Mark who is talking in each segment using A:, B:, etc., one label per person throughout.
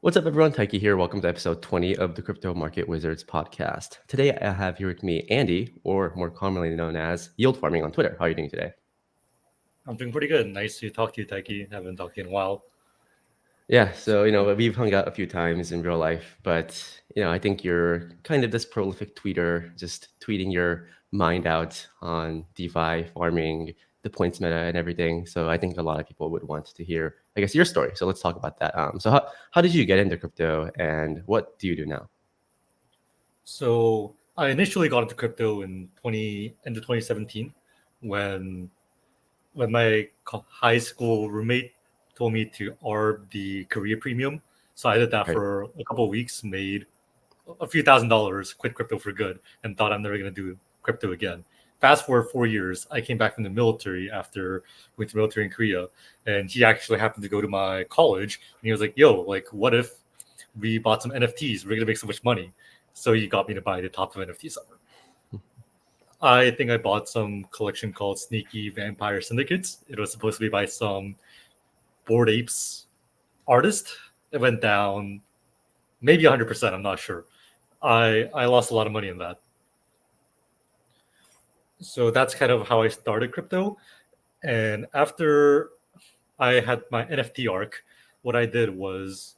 A: What's up, everyone? Taiki here. Welcome to episode 20 of the Crypto Market Wizards podcast. Today, I have here with me Andy, or more commonly known as Yield Farming on Twitter. How are you doing today?
B: I'm doing pretty good. Nice to talk to you, Taiki. Haven't talked to you in a while.
A: Yeah, so, we've hung out a few times in real life, but, I think you're kind of this prolific tweeter, just tweeting your mind out on DeFi, farming, the points meta, and everything. So I think a lot of people would want to hear, I guess, your story. So let's talk about that. So how did you get into crypto, and what do you do now?
B: So I initially got into crypto in end of 2017 when my high school roommate told me to arb the career premium. So I did that
A: Right.
B: for a couple of weeks, made a few $1,000s, quit crypto for good, and thought I'm never going to do crypto again. Fast forward 4 years, I came back from the military after going to the military in Korea, and he actually happened to go to my college, and he was like, "Yo, like, what if we bought some NFTs? We're gonna make so much money." So he got me to buy the top of NFTs ever. I think I bought some collection called Sneaky Vampire Syndicates. It was supposed to be by some Bored Apes artist. It went down maybe 100%. I'm not sure. I lost a lot of money in that. So that's kind of how I started crypto. And after I had my NFT arc, what I did was,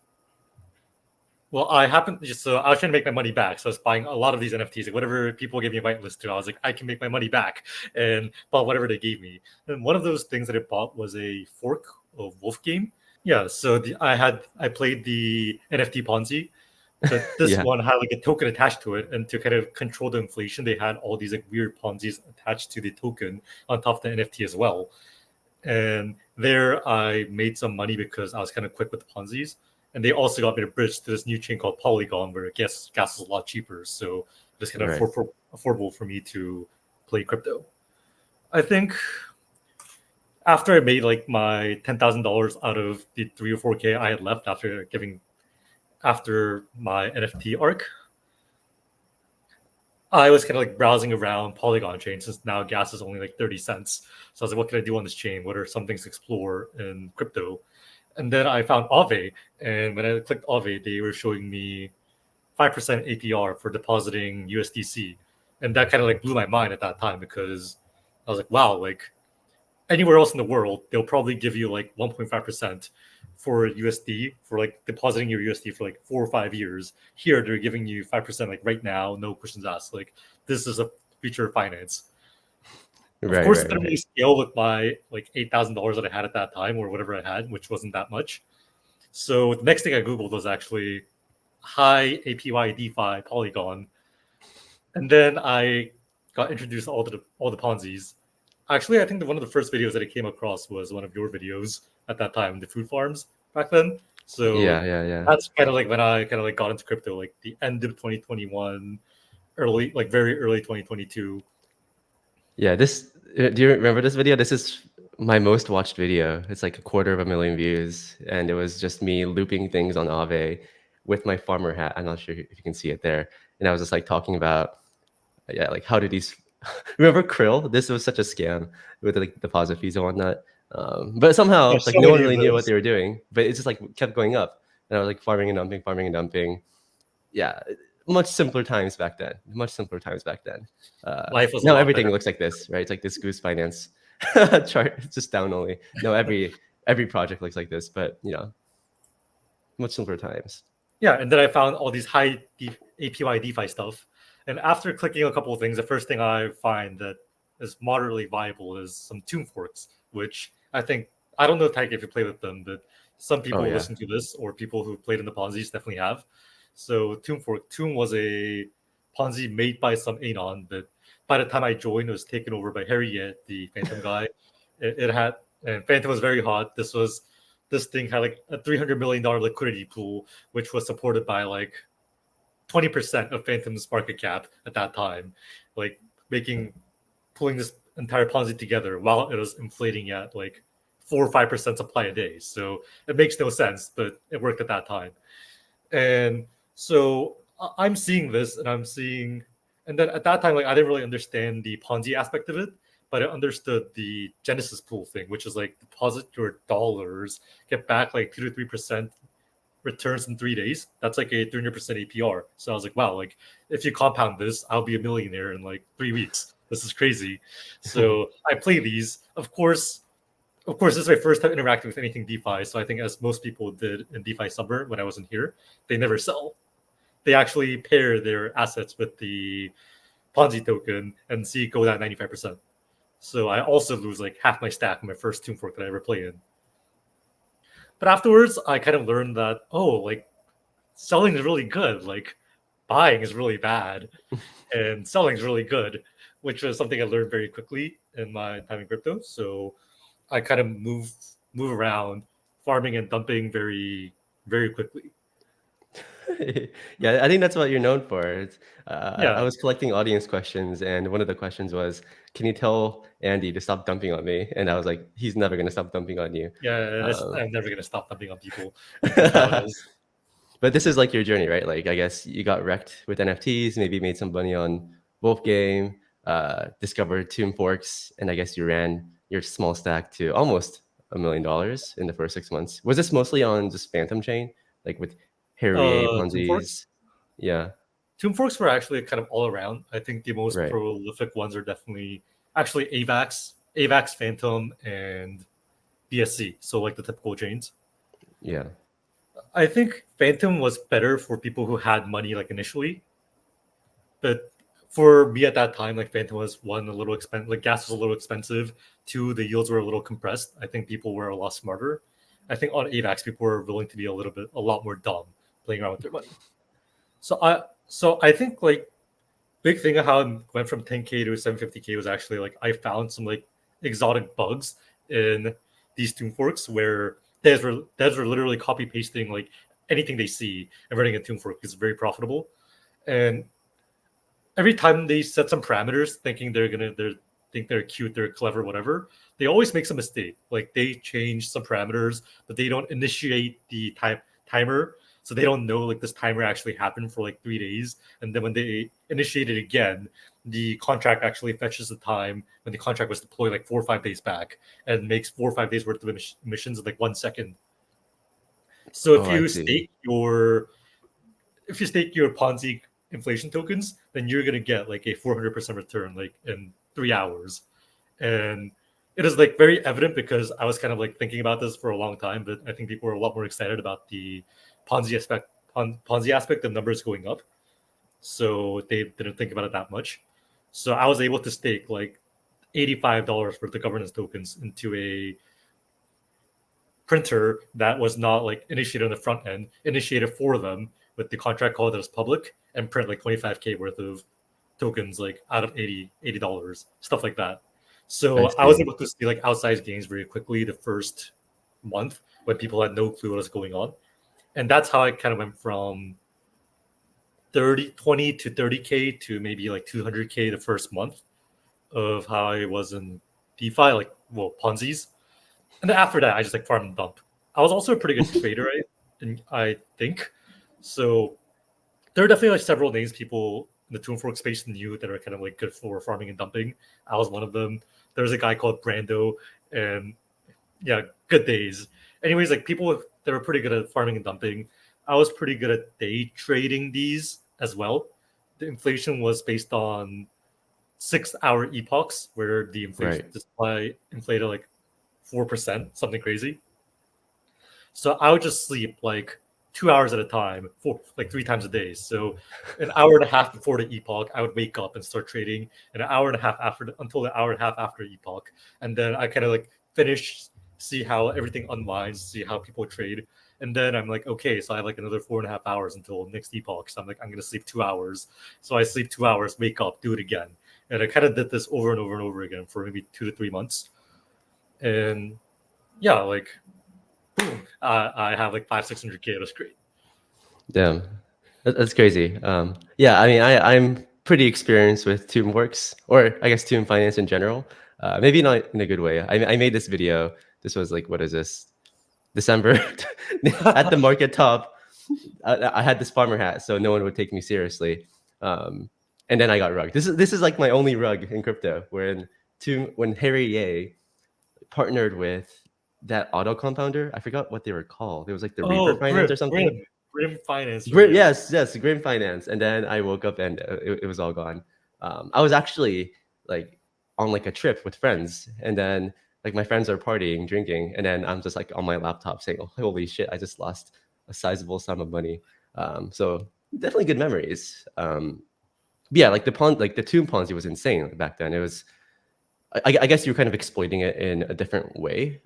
B: well, I happened just so I was trying to make my money back. So I was buying a lot of these NFTs, like whatever people gave me a whitelist to. I was like, I can make my money back, and bought whatever they gave me. And one of those things that I bought was a fork of Wolf Game. Yeah, so I played the NFT Ponzi, but this
A: Yeah,
B: one had like a token attached to it, and to kind of control the inflation, they had all these like weird Ponzi's attached to the token on top of the NFT as well. And there I made some money because I was kind of quick with the Ponzi's. And they also got me to bridge to this new chain called Polygon, where gas is a lot cheaper. So it's kind of
A: right.
B: affordable for me to play crypto. I think after I made like my $10,000 out of the 3 or 4K I had left after my NFT arc, I was kind of like browsing around Polygon chain since now gas is only like 30 cents. So I was like, what can I do on this chain? What are some things to explore in crypto? And then I found Aave. And when I clicked Aave, they were showing me 5% APR for depositing USDC. And that kind of like blew my mind at that time because I was like, wow, like anywhere else in the world, they'll probably give you like 1.5% for USD for like depositing your USD for like 4 or 5 years. Here, they're giving you 5% like right now, no questions asked. Like this is a future of finance. Of
A: Right,
B: course, it
A: right,
B: didn't
A: right.
B: really scale with my like $8,000 that I had at that time or whatever I had, which wasn't that much. So the next thing I Googled was actually high APY DeFi Polygon. And then I got introduced to all the Ponzi's. Actually, I think one of the first videos that I came across was one of your videos at that time, the food farms back then. So
A: Yeah, yeah, yeah.
B: that's kind of like when I kind of like got into crypto, like the end of 2021, very early 2022.
A: Yeah, do you remember this video? This is my most watched video. It's like 250,000 views, and it was just me looping things on Aave with my farmer hat. I'm not sure if you can see it there. And I was just like talking about, yeah, like how do these remember Krill? This was such a scam with like deposit fees and whatnot. But
B: Yeah,
A: somehow, like
B: so
A: no one
B: many of
A: really knew what
B: those.
A: they were doing, but it just like kept going up. And I was like farming and dumping, farming and dumping. Yeah, much simpler times back then. Much simpler times back then.
B: Life was a
A: Now
B: lot better.
A: everything looks like this, right? It's like this Goose Finance chart. It's just down only. No, every project looks like this, but much simpler times.
B: Yeah, and then I found all these APY DeFi stuff. And after clicking a couple of things, the first thing I find that is moderately viable is some Tomb forks, which I don't know, Tyke, if you play with them, but some
A: Oh
B: people
A: yeah,
B: listen to this or people who played in the Ponzi's definitely have. So Tomb was a Ponzi made by some Anon, but by the time I joined, it was taken over by Harry Yet, the Phantom guy. It had, and Phantom was very hot. This thing had like a $300 million liquidity pool, which was supported by like 20% of Phantom's market cap at that time, like pulling this entire Ponzi together while it was inflating at like 4 or 5% supply a day. So it makes no sense, but it worked at that time. And so I'm seeing this, and then at that time, like I didn't really understand the Ponzi aspect of it, but I understood the Genesis pool thing, which is like deposit your dollars, get back like 2 to 3% returns in 3 days. That's like a 300% APR. So I was like, wow, like if you compound this, I'll be a millionaire in like 3 weeks. This is crazy. So I play these. Of course, this is my first time interacting with anything DeFi. So I think, as most people did in DeFi Summer when I wasn't here, they never sell. They actually pair their assets with the Ponzi token and see it go down 95%. So I also lose like half my stack in my first Tomb Fork that I ever play in. But afterwards, I kind of learned that, oh, like selling is really good. Like buying is really bad, and selling is really good, which was something I learned very quickly in my time in crypto. So I kind of move around, farming and dumping very very quickly.
A: Yeah, I think that's what you're known for. I
B: Yeah,
A: was collecting audience questions, and one of the questions was, "Can you tell Andy to stop dumping on me?" And I was like, "He's never gonna stop dumping on you."
B: yeah.
A: Um,
B: I'm never gonna stop dumping on people. Like that's how it is.
A: but this is like your journey, right? Like, I guess you got wrecked with NFTs, maybe made some money on Wolf Game, discovered Tomb Forks, and I guess you ran your small stack to almost $1 million in the first 6 months. Was this mostly on just Phantom Chain, like with Harry A.
B: Tomb Forks.
A: Ponzi's? Yeah,
B: Tomb Forks were actually kind of all around. I think the most
A: right.
B: prolific ones are definitely actually AVAX, Phantom, and BSC. So like the typical chains.
A: Yeah.
B: I think Phantom was better for people who had money like initially, but for me at that time, like Phantom was one a little expensive, like gas was a little expensive. Two, the yields were a little compressed. I think people were a lot smarter. I think on AVAX, people were willing to be a lot more dumb playing around with their money. So I think like big thing of how it went from 10K to 750K was actually like I found some like exotic bugs in these Tomb Forks where devs were literally copy pasting like anything they see and running a Tomb Fork is very profitable. And every time they set some parameters, thinking they're cute, they're clever, whatever, they always make some mistake. Like they change some parameters, but they don't initiate the timer, so they don't know like this timer actually happened for like 3 days, and then when they initiate it again, the contract actually fetches the time when the contract was deployed like 4 or 5 days back, and makes 4 or 5 days worth of emissions in like 1 second. So
A: Oh, I see.
B: if you stake your Ponzi inflation tokens, then you're gonna get like a 400% return like in 3 hours. And it is like very evident because I was kind of like thinking about this for a long time, but I think people were a lot more excited about the Ponzi aspect, Ponzi aspect of numbers going up. So they didn't think about it that much. So I was able to stake like $85 worth of governance tokens into a printer that was not like initiated on the front end, initiated for them with the contract call that was public, and print like 25K worth of tokens like out of $80, stuff like that.
A: I
B: So I was
A: see.
B: able to see like outsized gains very quickly the first month when people had no clue what was going on. And that's how I kind of went from 20 to 30K to maybe like 200K the first month of how I was in DeFi, like, well, Ponzi's. And then after that, I just like farm and dump. I was also a pretty good trader, right? And I think so. There are definitely like several names people in the Tomb Fork space knew that are kind of like good for farming and dumping. I was one of them. There's a guy called Brando, and yeah, good days. Anyways, like people that were pretty good at farming and dumping. I was pretty good at day trading these as well. The inflation was based on 6 hour epochs where the inflation
A: Right.
B: supply inflated like 4%, something crazy. So I would just sleep like 2 hours at a time, for like 3 times a day. So an hour and a half before the epoch, I would wake up and start trading, and an hour and a half after until an hour and a half after epoch, and then I kind of like finish, see how everything unwinds, see how people trade, and then I'm like, okay, so I have like another 4.5 hours until next epoch. So I'm like, I'm gonna sleep 2 hours. So I sleep 2 hours, wake up, do it again, and I kind of did this over and over and over again for maybe 2 to 3 months, and yeah, like boom, I have like 500-600K. It was great.
A: Damn. That's crazy. Yeah, I mean, I'm pretty experienced with Toonworks, or I guess Toon Finance in general. Maybe not in a good way. I made this video. This was like, what is this? December at the market top. I had this farmer hat, so no one would take me seriously. Um, and then I got rugged. This is like my only rug in crypto. When Harry Ye partnered with, I think it was Pendle. that auto compounder. I forgot what they were called. It was like the Reaper
B: Oh,
A: Finance or something.
B: Grim Finance, right?
A: Grim,
B: Yeah.
A: yes, Grim Finance. And then I woke up and it was all gone. I was actually like on like a trip with friends, and then like my friends are partying, drinking, and then I'm just like on my laptop saying, "Oh, holy shit! I just lost a sizable sum of money." So definitely good memories. Yeah, like like the Tomb Ponzi was insane back then. It was, I guess you were kind of exploiting it in a different way,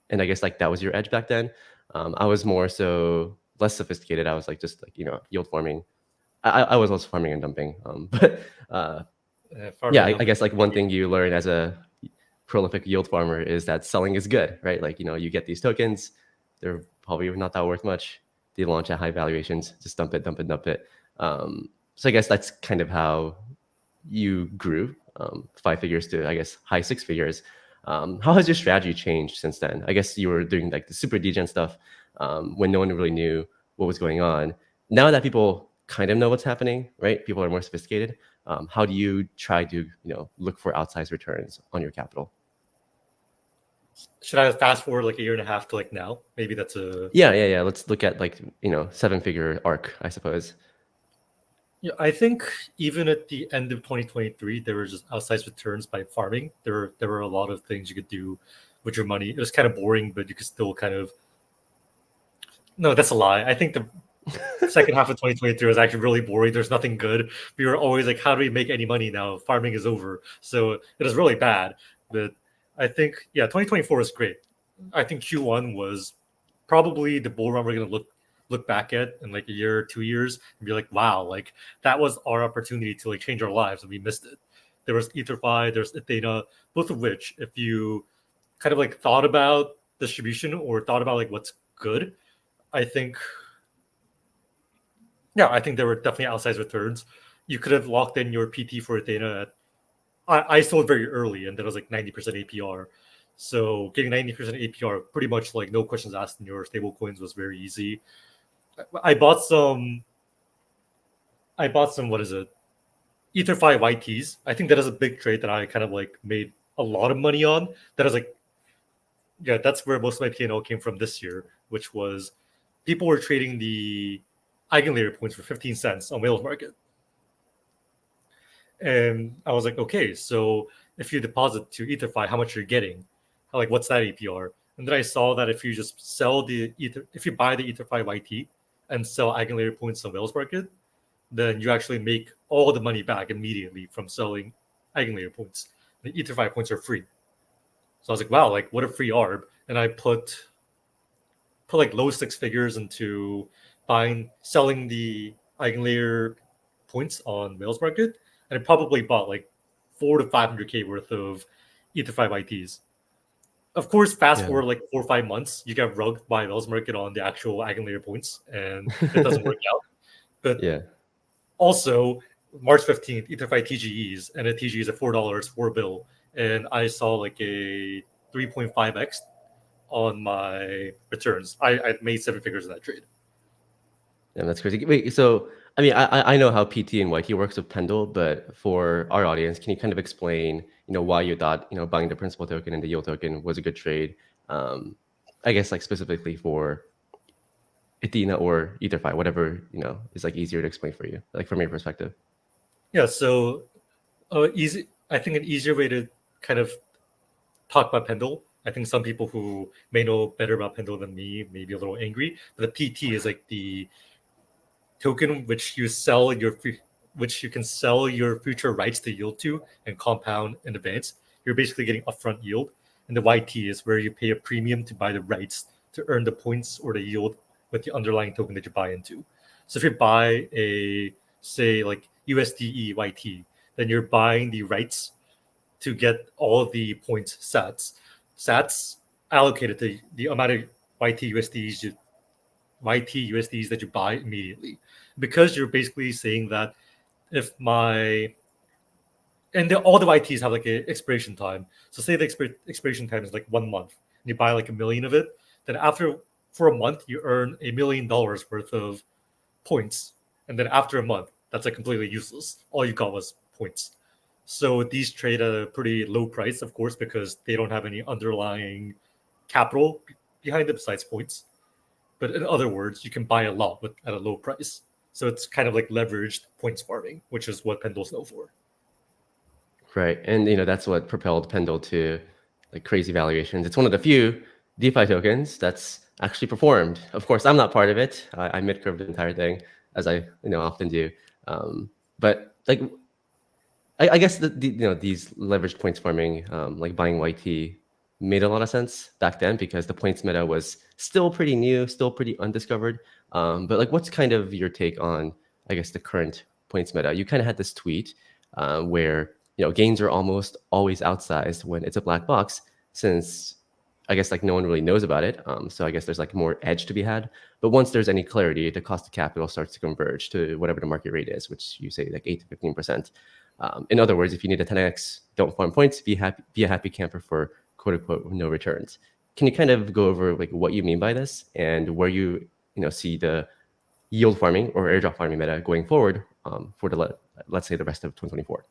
A: and I guess like that was your edge back then. I was more so less sophisticated. I was like just like yield farming. I was also farming and dumping, but
B: Farming
A: yeah,
B: and
A: I
B: dumping.
A: guess like one thing you learn as a prolific yield farmer is that selling is good, right? Like you get these tokens, they're probably not that worth much. They launch at high valuations, just dump it, dump it, dump it. So I guess that's kind of how you grew 5 figures to I guess high 6 figures. How has your strategy changed since then? I guess you were doing like the super degen stuff when no one really knew what was going on. Now that people kind of know what's happening, right? People are more sophisticated. How do you try to look for outsized returns on your capital?
B: Should I fast forward like a year and a half to like now? Maybe that's a.
A: Yeah. Let's look at like 7 figure arc, I suppose.
B: Yeah, I think even at the end of 2023, there were just outsized returns by farming. There were a lot of things you could do with your money. It was kind of boring, but you could still kind of. No, that's a lie. I think the second half of 2023 was actually really boring. There's nothing good. We were always like, how do we make any money now? Farming is over. So it was really bad. But I think, yeah, 2024 was great. I think Q1 was probably the bull run we're going to look back at in like a year or 2 years and be like, wow, like that was our opportunity to like change our lives and we missed it. There was EtherFi, there's Athena, both of which, if you kind of like thought about distribution or thought about like what's good, I think I think there were definitely outsized returns. You could have locked in your PT for Athena at I sold very early and that was like 90% APR. So getting 90% APR, pretty much like no questions asked in your stable coins was very easy. I bought some what is it? EtherFi YTs. I think that is a big trade that I kind of like made a lot of money on. That is like that's where most of my P&L came from this year, which was people were trading the eigenlayer points for 15 cents on whales market. And I was like, okay, so if you deposit to EtherFi, how much you're getting? Like, what's that APR? And then I saw that if you just sell if you buy the EtherFi YT and sell eigenlayer points on whales market, then you actually make all the money back immediately from selling eigenlayer points. The EtherFi points are free. So I was like, wow, like what a free ARB. And I put like low 6 figures into selling the eigenlayer points on whales market, and I probably bought like 400 to 500K worth of EtherFi YTs. Of course, fast
A: Yeah.
B: forward like 4 or 5 months, you get rugged by whales market on the actual eigenlayer points, and it doesn't work out. But
A: Yeah.
B: also, March 15th, EtherFi TGEs, and a TGE is a $4 4 bill, and I saw like a 3.5x on my returns. I made 7 figures in that trade.
A: Yeah, that's crazy. Wait, so I mean, I know how PT and YT works with Pendle, but for our audience, can you kind of explain, why you thought, buying the principal token and the yield token was a good trade? I guess like specifically for Athena or EtherFi, whatever, is like easier to explain for you, like from your perspective.
B: Yeah, so easy. I think an easier way to kind of talk about Pendle. I think some people who may know better about Pendle than me may be a little angry. But the PT is like the token which you can sell your future rights to yield to and compound in advance. You're basically getting upfront yield, and the YT is where you pay a premium to buy the rights to earn the points or the yield with the underlying token that you buy into. So if you buy a say like USDE YT, then you're buying the rights to get all the points sats allocated to the amount of YT USDs that you buy immediately, because you're basically saying that if my all the YTs have like an expiration time. So say the expiration time is like 1 month, and you buy like 1 million of it. Then for a month you earn $1 million worth of points, and then after a month that's like completely useless. All you got was points. So these trade at a pretty low price, of course, because they don't have any underlying capital behind it besides points. But in other words, you can buy a lot at a low price. So it's kind of like leveraged points farming, which is what Pendle's known for.
A: Right. And that's what propelled Pendle to like crazy valuations. It's one of the few DeFi tokens that's actually performed. Of course, I'm not part of it. I mid-curved the entire thing, as I often do. But like, I guess these leveraged points farming, like buying YT, made a lot of sense back then because the points meta was still pretty new, still pretty undiscovered. But like, what's kind of your take on, I guess, the current points meta? You kind of had this tweet where gains are almost always outsized when it's a black box, since I guess like no one really knows about it. So I guess there's like more edge to be had. But once there's any clarity, the cost of capital starts to converge to whatever the market rate is, which you say like 8 to 15%. In other words, if you need a 10x, don't farm points. Be a happy camper for quote unquote no returns. Can you kind of go over like what you mean by this and where you see the yield farming or airdrop farming meta going forward for let's say the rest of 2024?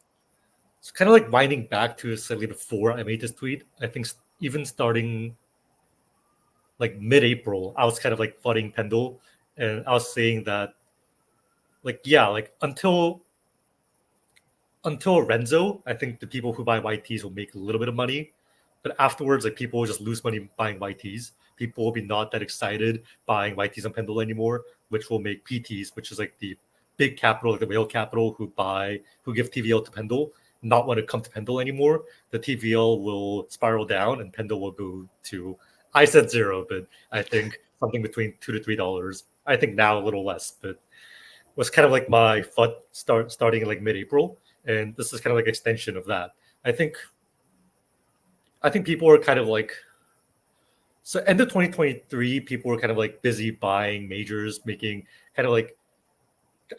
B: It's kind of like winding back to slightly before I made this tweet. I think even starting like mid-April, I was kind of like flooding Pendle, and I was saying that, like, yeah, like until Renzo, I think the people who buy YTs will make a little bit of money, but afterwards, like people will just lose money buying YTs. People will be not that excited buying YTs on Pendle anymore, which will make PTs, which is like the big capital, like the whale capital who give TVL to Pendle, not want to come to Pendle anymore. The TVL will spiral down and Pendle will go to, I said zero, but I think something between $2 to $3. I think now a little less, but was kind of like my FUD starting in like mid-April. And this is kind of like extension of that. I think people are kind of like, so end of 2023, people were kind of like busy buying majors, making kind of like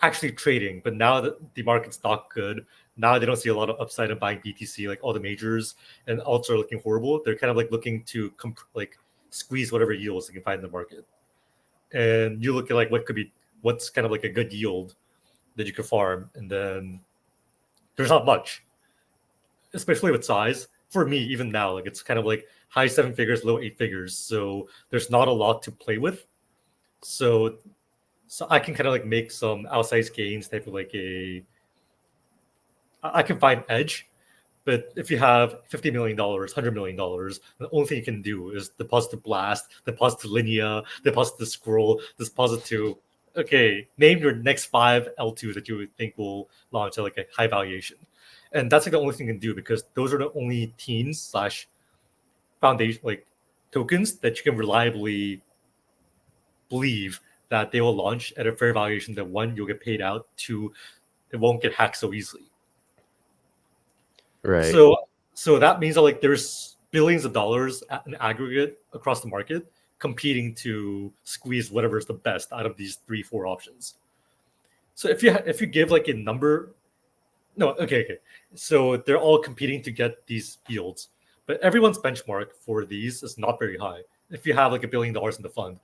B: actually trading. But now that the market's not good, now they don't see a lot of upside in buying BTC, like all the majors and alts are looking horrible. They're kind of like looking to like squeeze whatever yields they can find in the market. And you look at like what's kind of like a good yield that you could farm, and then there's not much, especially with size. For me, even now, like it's kind of like high 7 figures, low 8 figures. So there's not a lot to play with. So I can kind of like make some outsized gains, type of like I can find edge. But if you have $50 million, $100 million, the only thing you can do is deposit to Blast, deposit to Linea, deposit to Scroll, deposit to, okay, name your next 5 L2s that you would think will launch at like a high valuation. And that's like the only thing you can do, because those are the only teams / foundation like tokens that you can reliably believe that they will launch at a fair valuation, that one, you'll get paid out, two, it won't get hacked so easily.
A: Right.
B: So that means that like there's billions of dollars in aggregate across the market competing to squeeze whatever is the best out of these 3-4 options. So if you give like a number, no, okay. So they're all competing to get these yields, but everyone's benchmark for these is not very high. If you have like $1 billion in the fund,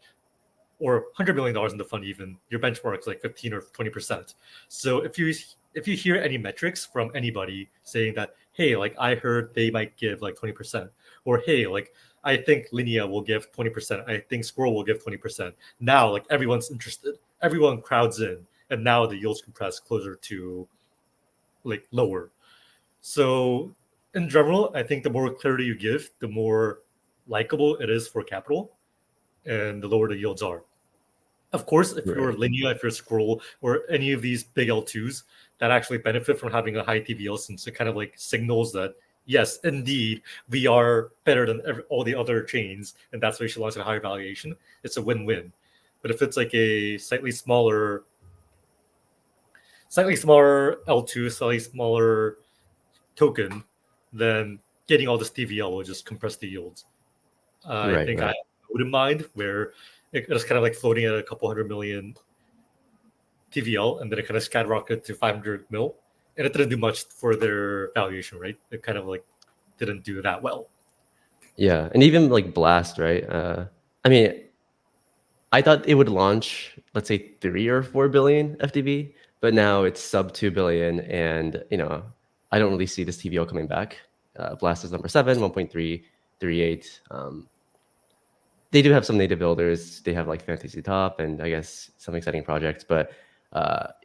B: or $100 million in the fund, even your benchmark is like 15 or 20%. So if you hear any metrics from anybody saying that, hey, like I heard they might give like 20%, or hey, like I think Linea will give 20%, I think Scroll will give 20%. Now, like everyone's interested, everyone crowds in, and now the yields compress closer to like lower. So in general, I think the more clarity you give, the more likable it is for capital, and the lower the yields are. Of course, if you're Linea, if you're Scroll, or any of these big L2s that actually benefit from having a high TVL, since it kind of like signals that, yes, indeed, we are better than all the other chains, and that's why you should launch at a higher valuation, it's a win-win. But if it's like a slightly smaller L2, slightly smaller token, then getting all this TVL will just compress the yields. I think I wouldn't mind where it's kind of like floating at a couple $100 million TVL, and then it kind of skyrocketed to 500 mil, and it didn't do much for their valuation, right? It kind of like didn't do that well.
A: Yeah, and even like Blast, right? I mean, I thought it would launch, let's say 3 or 4 billion FDV, but now it's sub 2 billion, and I don't really see this TVL coming back. Blast is number 7, 1.338. they do have some native builders. They have like Fantasy Top and I guess some exciting projects. But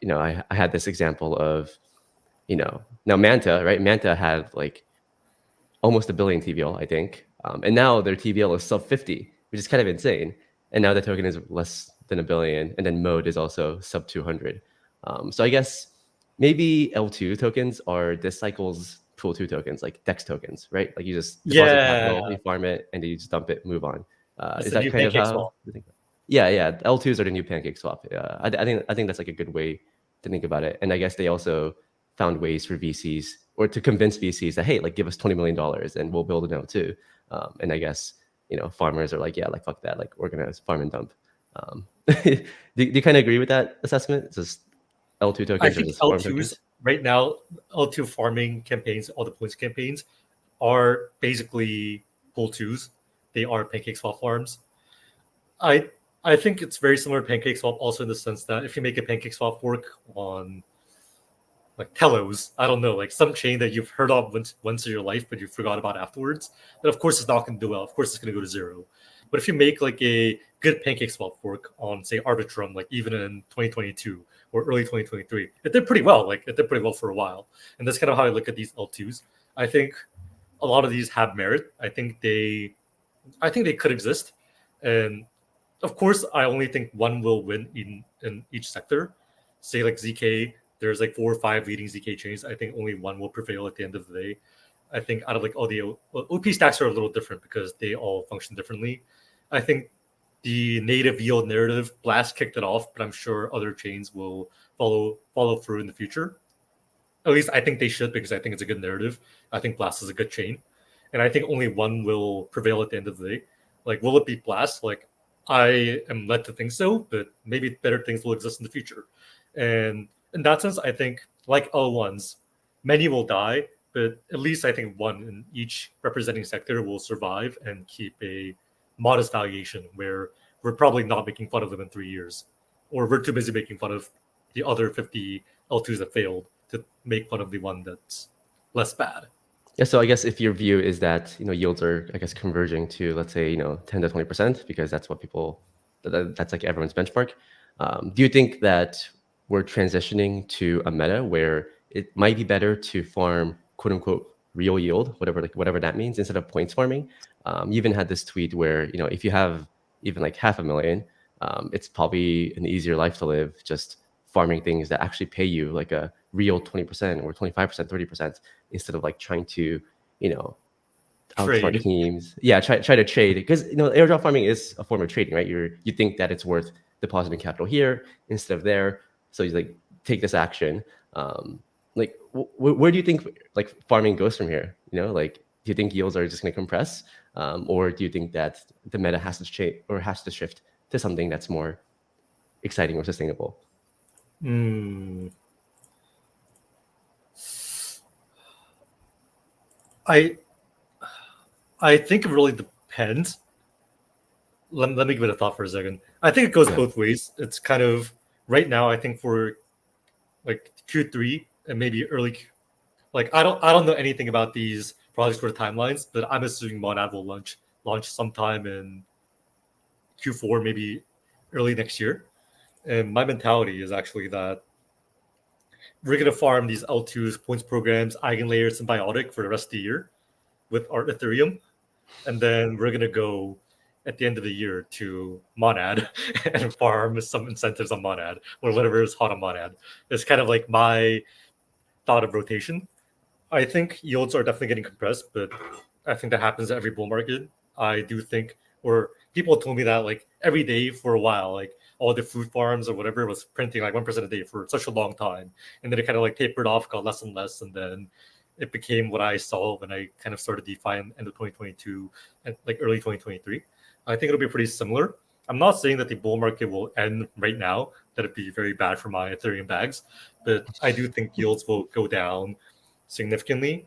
A: you know, I had this example of, you know, now Manta, right? Manta had like almost a billion TVL, I think, and now their TVL is sub 50, which is kind of insane. And now the token is less than a billion, and then Mode is also sub 200. So I guess maybe L2 tokens are this cycle's Pool 2 tokens, like DEX tokens, right? Like you just deposit
B: Yeah,
A: capital, you farm it, and then you just dump it, move on.
B: it's
A: Is
B: the
A: that
B: new
A: kind of
B: pancake
A: how
B: swap.
A: you think? Yeah, yeah. L2s are the new pancake swap. I think that's like a good way to think about it. And I guess they also found ways for VCs or to convince VCs that hey, like give us $20 million and we'll build an L2. And I guess you know farmers are like, yeah, like fuck that, like we're gonna farm and dump. Do you kind of agree with that assessment? It's just L2
B: I
A: tokens or
B: think
A: just farm
B: L2s
A: tokens?
B: right now, L2 farming campaigns, all the points campaigns are basically pool twos. They are pancake swap farms. I I think it's very similar to pancake swap also in the sense that if you make a pancake swap work on like Telos, I don't know, like some chain that you've heard of once in your life, but you forgot about afterwards, then of course it's not going to do well. Of course it's going to go to zero. But if you make like a good pancake swap fork on say Arbitrum, like even in 2022 or early 2023, it did pretty well. Like it did pretty well for a while, and that's kind of how I look at these L2s. I think a lot of these have merit. I think they could exist, and of course, I only think one will win in each sector. Say like ZK, there's like 4 or 5 leading ZK chains. I think only one will prevail at the end of the day. I think out of like all the OP stacks are a little different because they all function differently. I think the native yield narrative Blast kicked it off, but I'm sure other chains will follow through in the future. At least I think they should because I think it's a good narrative. I think Blast is a good chain, and I think only one will prevail at the end of the day. Like, will it be Blast? Like, I am led to think so, but maybe better things will exist in the future. And in that sense, I think like L1s, many will die, but at least I think one in each representing sector will survive and keep a modest valuation where we're probably not making fun of them in 3 years, or we're too busy making fun of the other 50 L2s that failed to make fun of the one that's less bad.
A: Yeah, so I guess if your view is that you know yields are I guess converging to let's say you know 10 to 20% because that's what people that's like everyone's benchmark. Do you think that we're transitioning to a meta where it might be better to farm quote unquote real yield, whatever that means, instead of points farming? You even had this tweet where you know if you have even like half a million, it's probably an easier life to live just farming things that actually pay you like a real 20% or 25%, 30% instead of like trying to, you know, outsmart
B: Trade.
A: teams. Yeah, try to trade because you know airdrop farming is a form of trading, right? You think that it's worth depositing capital here instead of there, so you like take this action. Like, where do you think like farming goes from here? You know, like do you think yields are just going to compress, or do you think that the meta has to change or has to shift to something that's more exciting or sustainable?
B: Hmm. I I think it really depends. Let me give it a thought for a second. I think it goes
A: Yeah.
B: both ways. It's kind of right now. I think for like Q3 and maybe early, like I don't know anything about these projects for the timelines, but I'm assuming Monad will launch sometime in Q4, maybe early next year. And my mentality is actually that we're gonna farm these L2s, points programs, eigenlayer, symbiotic for the rest of the year with our Ethereum, and then we're gonna go at the end of the year to Monad and farm some incentives on Monad or whatever is hot on Monad. It's kind of like my thought of rotation. I think yields are definitely getting compressed, but I think that happens at every bull market. I do think, or people told me that like every day for a while, like all the food farms or whatever was printing like 1% a day for such a long time, and then it kind of like tapered off, got less and less, and then it became what I saw when I kind of started DeFi in end of 2022 and like early 2023. I think it'll be pretty similar. I'm not saying that the bull market will end right now. That'd be very bad for my Ethereum bags, but I do think yields will go down significantly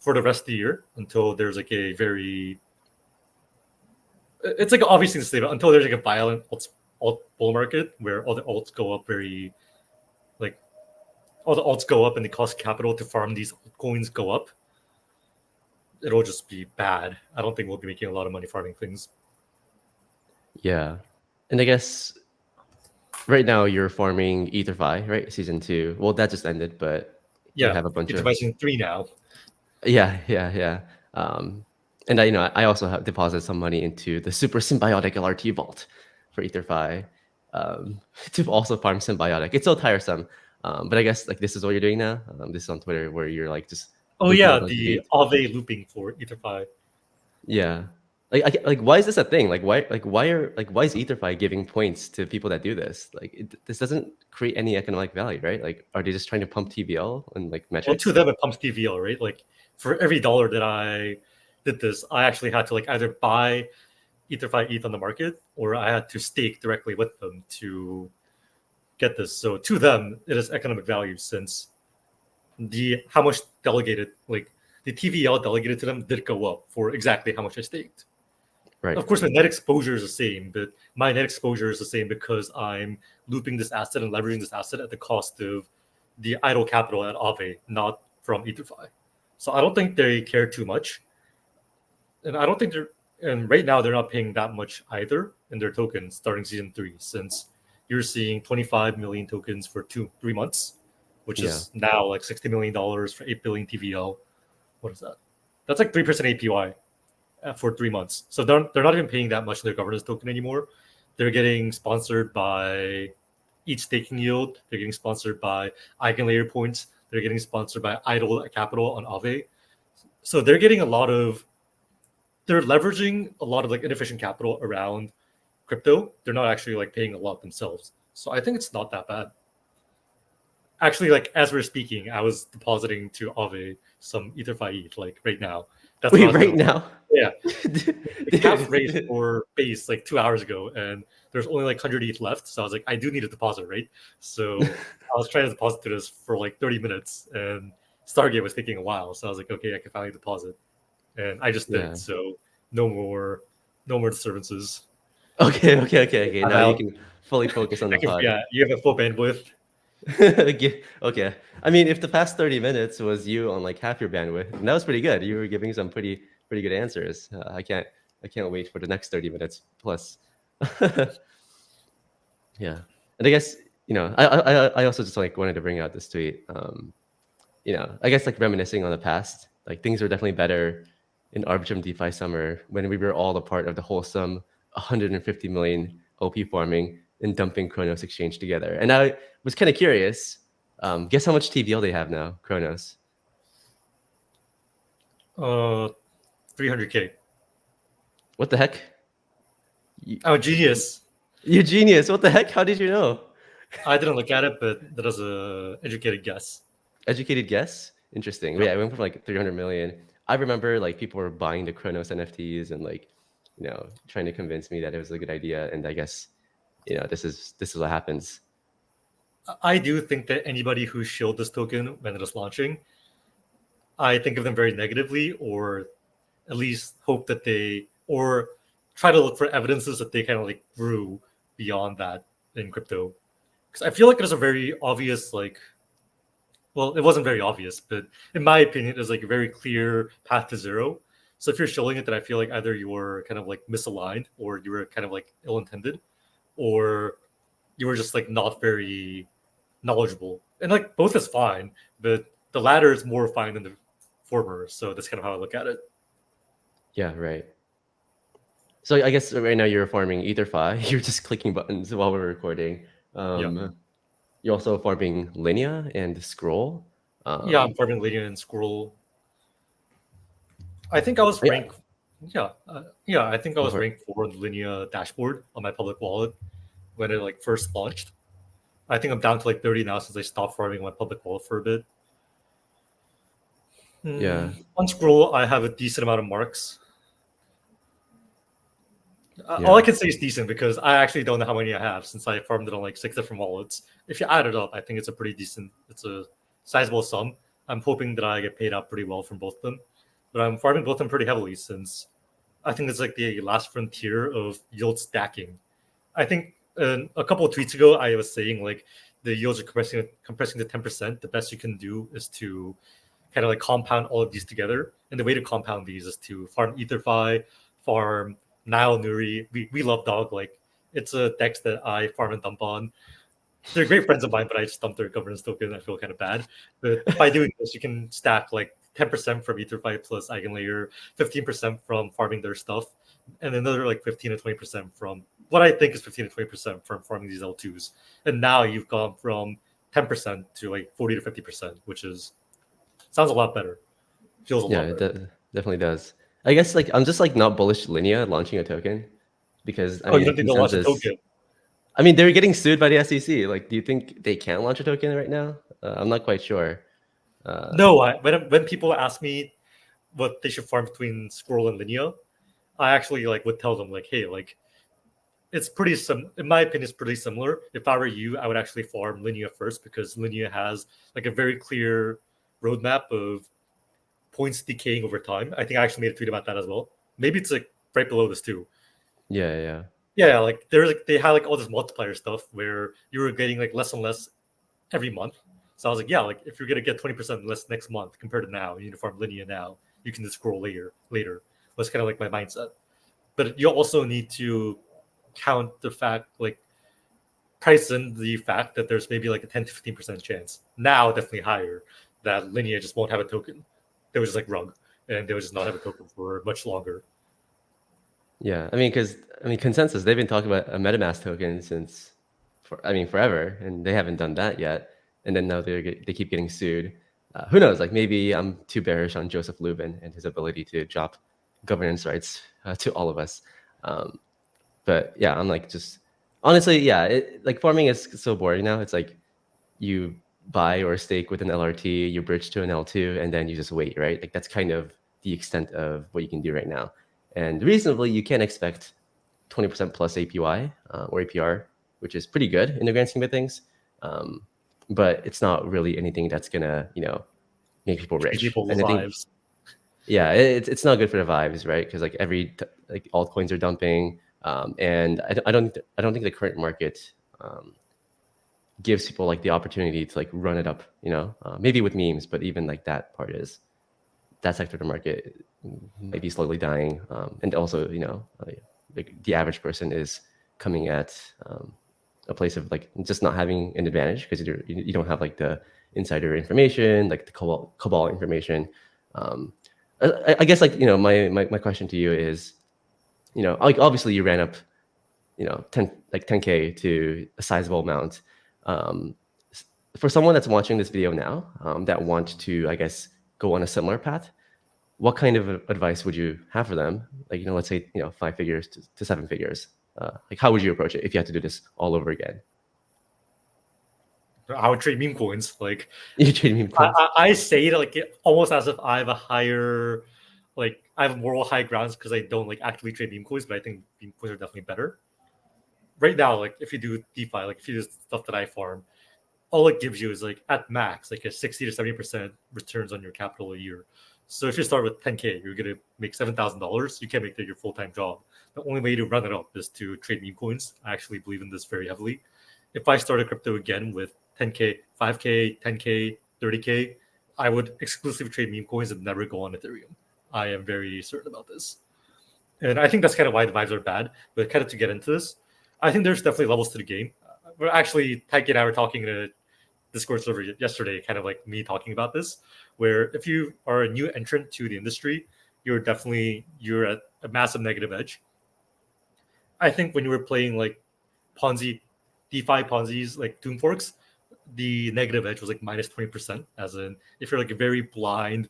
B: for the rest of the year until there's like a very it's like obviously the same until there's like a violent alt bull market where all the alts go up very like all the alts go up and the cost of capital to farm these coins go up. It'll just be bad. I don't think we'll be making a lot of money farming things.
A: Yeah. And I guess right now you're farming EtherFi, right? Season 2. Well, that just ended, but you
B: Yeah,
A: have a bunch
B: it's
A: of
B: Season 3 now.
A: yeah. And I also have deposited some money into the super symbiotic LRT vault for EtherFi to also farm symbiotic. It's so tiresome. But I guess like this is what you're doing now. This is on Twitter where you're like just
B: Oh
A: looping a
B: yeah,
A: bunch of
B: the
A: ETH.
B: Aave looping for EtherFi.
A: Yeah. Like why is this a thing? Why is EtherFi giving points to people that do this? Like this doesn't create any economic value, right? Like are they just trying to pump TVL and like
B: Well, to
A: metrics?
B: them it pumps TVL, right? Like for every dollar that I did this, I actually had to like either buy EtherFi ETH on the market or I had to stake directly with them to get this. So to them, it is economic value since the how much delegated like the TVL delegated to them did go up for exactly how much I staked.
A: Right.
B: Of course, my net exposure is the same, but my net exposure is the same because I'm looping this asset and leveraging this asset at the cost of the idle capital at Aave, not from EtherFi. So I don't think they care too much, and I don't think they're. And right now, they're not paying that much either in their tokens starting season 3, since you're seeing 25 million tokens for 3 months, which
A: Yeah.
B: is now like $60 million for 8 billion TVL. What is that? That's like 3% APY for 3 months. So they're not even paying that much in their governance token anymore. They're getting sponsored by each staking yield. They're getting sponsored by eigenlayer points. They're getting sponsored by idle capital on Aave. So they're leveraging a lot of like inefficient capital around crypto. They're not actually like paying a lot themselves. So I think it's not that bad. Actually, like as we're speaking, I was depositing to Aave some EtherFi ETH like right now. That's what I
A: Wait,
B: was
A: right
B: gonna.
A: now?
B: Yeah, the caps raised
A: Dude.
B: for base like 2 hours ago, and there's only like 100 ETH left. So I was like, I do need a deposit, right? So I was trying to deposit to this for like 30 minutes, and Stargate was taking a while. So I was like, okay, I can finally deposit, and I just did.
A: Yeah.
B: So no more, no more disturbances.
A: Okay.
B: I'm
A: Now you
B: out.
A: can fully focus on the pod.
B: Yeah, you have a full bandwidth.
A: Okay. I mean, if the past 30 minutes was you on like half your bandwidth, that was pretty good. You were giving some pretty good answers. I can't wait for the next 30 minutes plus. Yeah. And I guess, I also just like wanted to bring out this tweet. I guess like reminiscing on the past, like things were definitely better in Arbitrum DeFi summer when we were all a part of the wholesome 150 million OP farming and dumping Kronos exchange together. And I was kind of curious. Guess how much TVL they have now, Kronos?
B: Uh, 300K.
A: What the heck? You,
B: I'm a genius.
A: you genius. What the heck? How did you know?
B: I didn't look at it, but that was a educated guess.
A: Educated guess? Interesting.
B: Yep.
A: Yeah, I went from like 300 million. I remember like people were buying the Kronos NFTs and like, trying to convince me that it was a good idea. And I guess, this is what happens.
B: I do think that anybody who shilled this token when it was launching, I think of them very negatively, or at least hope that or try to look for evidences that they kind of like grew beyond that in crypto. Because I feel like there's a very obvious, like, well, it wasn't very obvious, but in my opinion, it's like a very clear path to zero. So if you're showing it, that I feel like either you were kind of like misaligned, or you were kind of like ill-intended, or you were just like not very knowledgeable. And like both is fine, but the latter is more fine than the former. So that's kind of how I look at it.
A: Yeah, right. So I guess right now you're farming EtherFi. You're just clicking buttons while we're recording.
B: Yeah.
A: You're also farming Linea and Scroll.
B: Yeah, I'm farming Lydian and Scroll. I think I was
A: Yeah,
B: ranked. Yeah, I think I
A: go
B: was
A: for it.
B: ranked 4 on the Linea dashboard on my public wallet when it like first launched. I think I'm down to like 30 now since I stopped farming my public wallet for a bit.
A: Yeah,
B: On Scroll, I have a decent amount of marks. All I
A: yeah,
B: can say is decent because I actually don't know how many I have since I farmed it on like 6 different wallets. If you add it up, I think it's a pretty decent. It's a sizable sum. I'm hoping that I get paid out pretty well from both of them, but I'm farming both of them pretty heavily since I think it's like the last frontier of yield stacking. I think a couple of tweets ago I was saying like the yields are compressing to 10%. The best you can do is to kind of like compound all of these together, and the way to compound these is to farm EtherFi, farm Nile, Nuri, we love Dog. Like, it's a dex that I farm and dump on. They're great friends of mine, but I just dumped their governance token. I feel kind of bad. But by doing this, you can stack like 10% from Etherfi plus Eigenlayer, 15% from farming their stuff, and another like 15 to 20% from what I think is 15 to 20% from farming these L2s. And now you've gone from 10% to like 40 to 50%, which is sounds a lot better. Feels a
A: Yeah,
B: lot
A: it
B: better.
A: definitely does. I guess like I'm just like not bullish Linea launching a token because I
B: Oh, you
A: mean
B: don't think they'll launch a
A: consensus.
B: token?
A: I mean they're getting sued by the SEC. Like, do you think they can launch a token right now? I'm not quite sure.
B: No, when people ask me what they should farm between Squirrel and Linea, I actually like would tell them like, hey, like it's pretty in my opinion, it's pretty similar. If I were you, I would actually farm Linea first because Linea has like a very clear roadmap of points decaying over time. I think I actually made a tweet about that as well. Maybe it's like right below this too.
A: Yeah.
B: Yeah, like there's like they had like all this multiplier stuff where you were getting like less and less every month. So I was like, yeah, like if you're gonna get 20% less next month compared to now, you need to farm Linea now. You can just scroll later. That's kind of like my mindset. But you also need to count the fact like price in the fact that there's maybe like a 10 to 15% chance, now definitely higher, that Linea just won't have a token. They would just like rug, and they would just not have a token for much longer.
A: Yeah, I mean, because consensus they've been talking about a MetaMask token since, forever, and they haven't done that yet. And then now they keep getting sued. Who knows? Like maybe I'm too bearish on Joseph Lubin and his ability to drop governance rights to all of us. But yeah, I'm like just honestly, yeah, like farming is so boring now. It's like you buy or stake with an LRT, you bridge to an L2, and then you just wait, right? Like that's kind of the extent of what you can do right now. And reasonably, you can expect 20% plus APY or APR, which is pretty good in the grand scheme of things. But it's not really anything that's gonna, make people
B: Change
A: rich.
B: people's
A: And I think,
B: lives.
A: yeah, it's not good for the vibes, right? Because like like altcoins are dumping, and I don't think the current market gives people like the opportunity to like run it up, maybe with memes, but even like that sector of the market might be slowly dying. And also, like the average person is coming at a place of like just not having an advantage because you don't have like the insider information, like the cabal information. Um, I guess like, my question to you is, like obviously you ran up, 10K to a sizable amount. Um, for someone that's watching this video now, that want to, I guess, go on a similar path, what kind of advice would you have for them? Like, let's say, 5 figures to 7 figures. Like, how would you approach it if you had to do this all over again?
B: I would trade meme coins. Like
A: You trade meme
B: I,
A: coins.
B: I, I say it like almost as if I have a higher, like I have moral high grounds because I don't like actively trade meme coins, but I think meme coins are definitely better. Right now, like if you do DeFi, like if you do stuff that I farm, all it gives you is like at max like a 60 to 70% returns on your capital a year. So if you start with 10K, you're gonna make $7,000. You can't make that your full-time job. The only way to run it up is to trade meme coins. I actually believe in this very heavily. If I started crypto again with 10K, 5K, 10K, 30K, I would exclusively trade meme coins and never go on Ethereum. I am very certain about this. And I think that's kind of why the vibes are bad. But kind of to get into this, I think there's definitely levels to the game. We're actually, Taiki and I were talking in a Discord server yesterday, kind of like me talking about this, where if you are a new entrant to the industry, you're at a massive negative edge. I think when you were playing like Ponzi, DeFi Ponzi's like Doom Forks, the negative edge was like minus 20%. As in, if you're like a very blind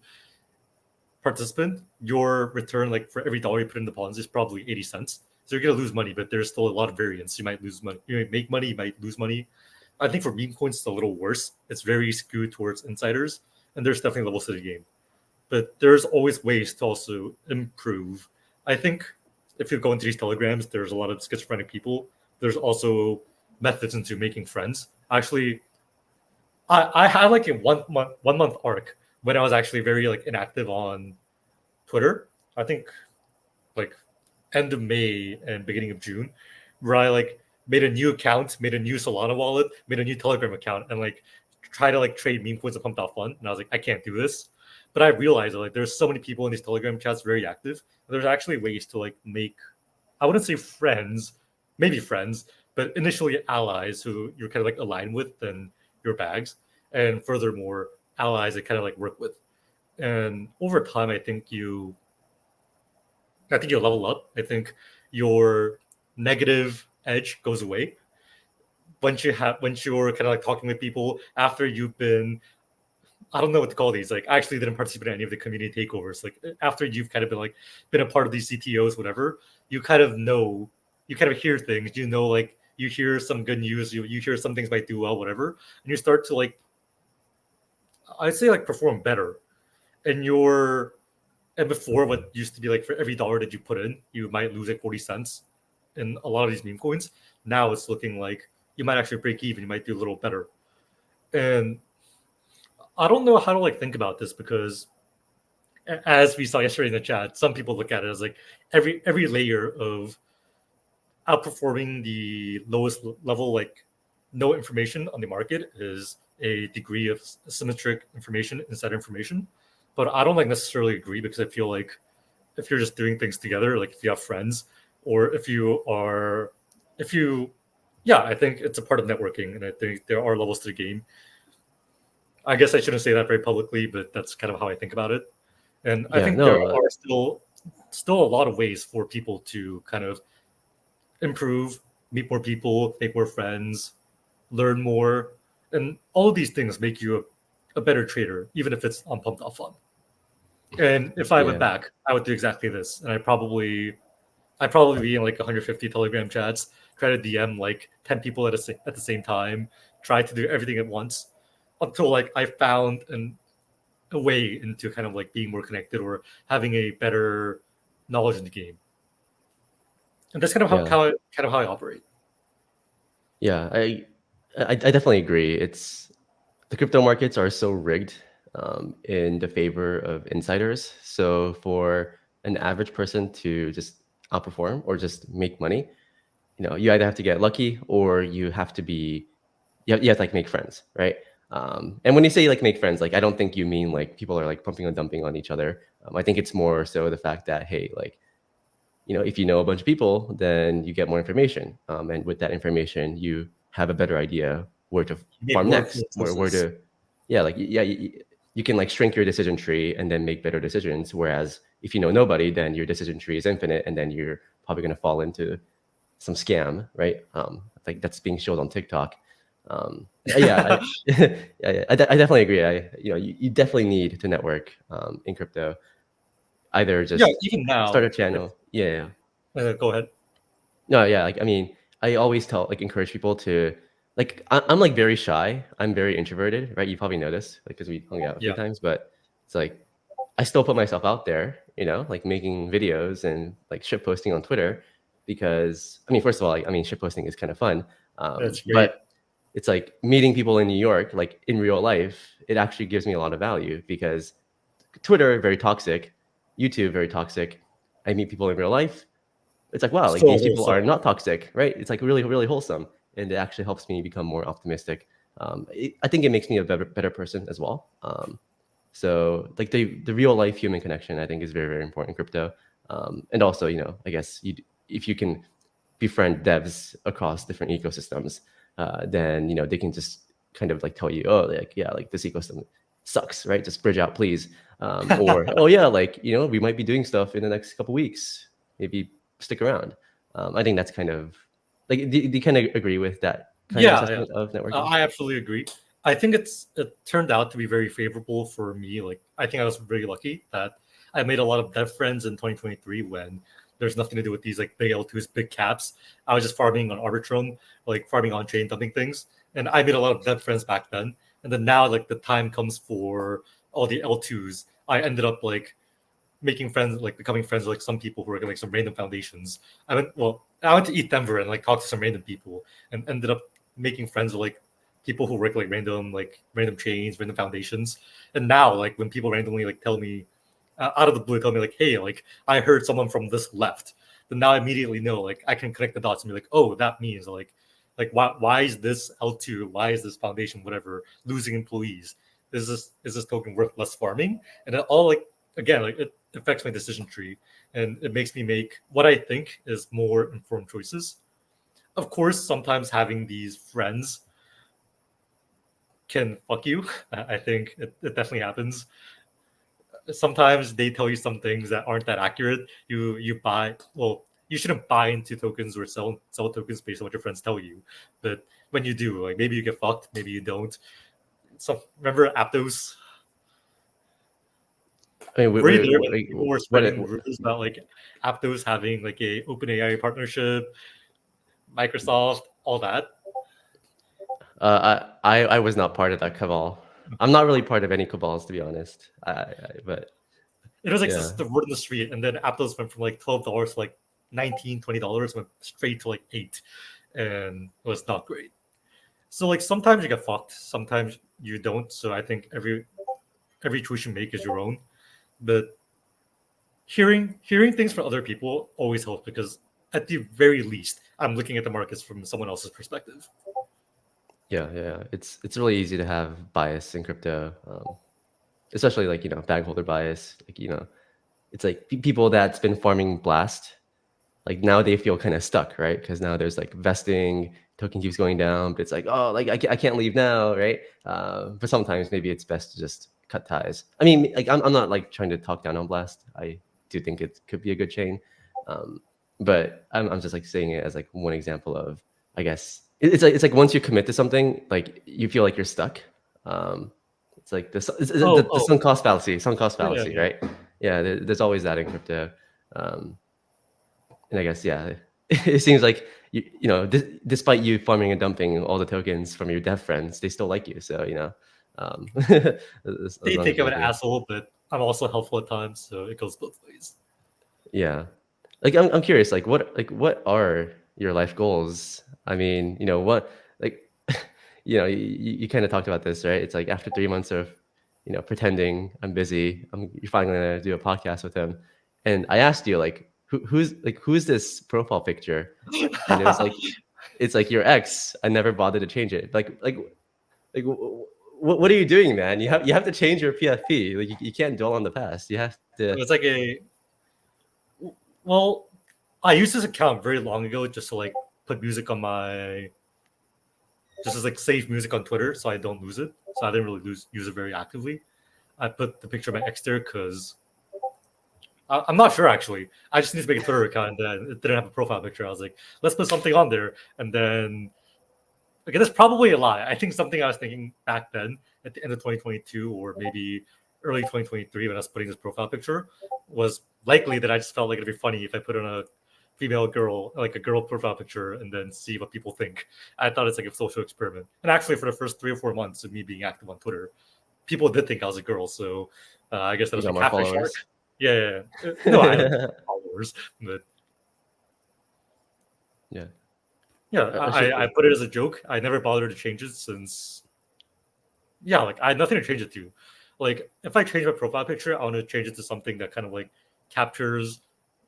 B: participant, your return like for every dollar you put in the Ponzi is probably 80 cents. So you're gonna lose money, but there's still a lot of variance. You might lose money, you might make money, you might lose money. I think for meme coins, it's a little worse. It's very skewed towards insiders, and there's definitely levels to the game. But there's always ways to also improve. I think if you go into these telegrams, there's a lot of schizophrenic people. There's also methods into making friends. Actually, I had like a 1 month arc when I was actually very like inactive on Twitter. I think like end of May and beginning of June, where I like made a new account, made a new Solana wallet, made a new Telegram account, and like try to like trade meme coins and pump out fun. And I was like, I can't do this. But I realized that like there's so many people in these Telegram chats very active. There's actually ways to like make I wouldn't say friends, maybe friends, but initially allies who you're kind of like aligned with than your bags, and furthermore allies that kind of like work with. And over time, I think you'll level up. I think your negative edge goes away once you're kind of like talking with people after you've been, I don't know what to call these. Like, I actually didn't participate in any of the community takeovers. Like, after you've kind of been a part of these CTOs, whatever, you kind of know, you kind of hear things. You know, like you hear some good news. You hear some things might do well, whatever, and you start to like, I'd say like perform better. And your and before, what used to be like for every dollar that you put in, you might lose like 40 cents in a lot of these meme coins. Now it's looking like you might actually break even. You might do a little better. And I don't know how to like think about this because as we saw yesterday in the chat, some people look at it as like every layer of outperforming the lowest level, like no information on the market is a degree of symmetric information, insider information. But I don't like necessarily agree because I feel like if you're just doing things together, like if you have friends or if you, yeah, I think it's a part of networking, and I think there are levels to the game. I guess I shouldn't say that very publicly, but that's kind of how I think about it. And I
A: Yeah,
B: think there
A: no,
B: are still a lot of ways for people to kind of improve, meet more people, make more friends, learn more, and all of these things make you a better trader, even if it's on pump fun. And if I went
A: yeah,
B: back, I would do exactly this, and I'd probably be in like 150 Telegram chats, try to DM like 10 people at the same time, try to do everything at once, until like I found a way into kind of like being more connected or having a better knowledge in the game. And that's kind of
A: yeah,
B: how I operate.
A: yeah. I definitely agree. It's the crypto markets are so rigged in the favor of insiders. So for an average person to just outperform or just make money, you either have to get lucky or you have to like make friends, right? And when you say like make friends, like I don't think you mean like people are like pumping and dumping on each other. I think it's more so the fact that hey, like if you know a bunch of people, then you get more information, and with that information, you have a better idea where to
B: You make
A: farm
B: more
A: next,
B: informed
A: where
B: choices.
A: to, yeah, like yeah, you can like shrink your decision tree and then make better decisions. Whereas if you know nobody, then your decision tree is infinite, and then you're probably going to fall into some scam, right? Like that's being showed on TikTok. Yeah, I definitely agree. You definitely need to network in crypto. Either
B: Yeah,
A: just
B: even
A: start
B: now,
A: a channel. Yeah.
B: go ahead.
A: No, yeah, like I mean, I always encourage people to like I'm like very shy. I'm very introverted, right? You probably know this, like because we hung out a few
B: Yeah,
A: times, but it's like I still put myself out there, like making videos and like shit posting on Twitter because I mean, first of all, like, I mean, shit posting is kind of fun,
B: that's great.
A: but it's like meeting people in New York, like in real life, it actually gives me a lot of value because Twitter very toxic, YouTube very toxic. I meet people in real life, it's like wow, like
B: So
A: these people are
B: wholesome.
A: not toxic, right? It's like really really wholesome, and it actually helps me become more optimistic. I think it makes me a better person as well. So like the real life human connection I think is very very important in crypto. And also I guess if you can befriend devs across different ecosystems, then they can just kind of like tell you, oh, like yeah, like this ecosystem sucks, right? Just bridge out, please. Or oh yeah, like we might be doing stuff in the next couple weeks. Maybe stick around. I think that's kind of like do you kind of agree with that kind of
B: Yeah, yeah.
A: assessment of networking?
B: I absolutely agree. I think it turned out to be very favorable for me. Like, I think I was really lucky that I made a lot of dev friends in 2023 when there's nothing to do with these like big L2s, big caps. I was just farming on Arbitrum, like farming on chain, dumping things. And I made a lot of dev friends back then. And then now, like, the time comes for all the L2s. I ended up like making friends, like becoming friends with like some people who are like some random foundations. I went to eat Denver and like talk to some random people and ended up making friends with like people who work like random chains, random foundations. And now like when people randomly like tell me out of the blue, tell me like, hey, like I heard someone from this left, then now I immediately know, like I can connect the dots and be like, oh, that means like why is this L2, why is this foundation, whatever, losing employees? Is this token worth less farming? And it all like again, like affects my decision tree, and it makes me make what I think is more informed choices. Of course, sometimes having these friends can fuck you. I think it definitely happens. Sometimes they tell you some things that aren't that accurate. You buy, well, you shouldn't buy into tokens or sell tokens based on what your friends tell you. But when you do, like maybe you get fucked, maybe you don't. So remember Aptos?
A: I mean,
B: Were you there when
A: wait,
B: people were spreading rumors about like Aptos having like a OpenAI partnership, Microsoft, all that?
A: I was not part of that cabal. I'm not really part of any cabals, to be honest. But
B: It was like
A: yeah.
B: just the word in the street, and then Aptos went from like $12 to like $19, $20, went straight to like 8, and it was not great. So like sometimes you get fucked, sometimes you don't. So I think every choice you make is your own. But hearing things from other people always helps because at the very least, I'm looking at the markets from someone else's perspective.
A: Yeah. It's really easy to have bias in crypto, especially like bag holder bias. Like it's like people that's been farming Blast, like now they feel kind of stuck, right? Because now there's like vesting, token keeps going down, but it's like, oh, like I can't leave now, right? But sometimes maybe it's best to just cut ties. I mean, like I'm not like trying to talk down on Blast. I do think it could be a good chain, um, but I'm just like saying it as like one example of, I guess it's like once you commit to something, like you feel like you're stuck. Um, it's like the
B: Oh,
A: sunk cost
B: yeah,
A: fallacy,
B: yeah.
A: right? Yeah, there's always that in crypto. Um, and I guess yeah, it seems like despite you farming and dumping all the tokens from your dev friends, they still like you. So as
B: They
A: long as
B: think
A: you're
B: I'm an
A: happy.
B: asshole, but I'm also helpful at times, so it goes both ways.
A: Yeah, like I'm curious, like what are your life goals? I mean, what like you kind of talked about this, right? It's like after 3 months of pretending I'm busy, you're finally gonna do a podcast with him, and I asked you like who's this profile picture, and it was like it's like your ex. I never bothered to change it. Like what are you doing, man? You have to change your PFP. Like you can't dwell on the past. You have to.
B: It's like a well, I used this account very long ago just to like put music on my just as like save music on Twitter so I don't lose it. So I didn't really use it very actively. I put the picture of my ex there because I'm not sure actually. I just need to make a Twitter account and then it didn't have a profile picture. I was like, let's put something on there. And then okay, that's probably a lie. I think something I was thinking back then at the end of 2022 or maybe early 2023 when I was putting this profile picture was likely that I just felt like it'd be funny if I put on a female girl, like a girl profile picture, and then see what people think. I thought it's like a social experiment. And actually, for the first 3 or 4 months of me being active on Twitter, people did think I was a girl. So I guess that
A: You
B: was a
A: got more
B: catfish shark.
A: followers.
B: Yeah. No, I don't have followers, but
A: Yeah.
B: yeah,
A: Actually,
B: I put it as a joke. I never bothered to change it since yeah, like I had nothing to change it to. Like if I change my profile picture, I want to change it to something that kind of like captures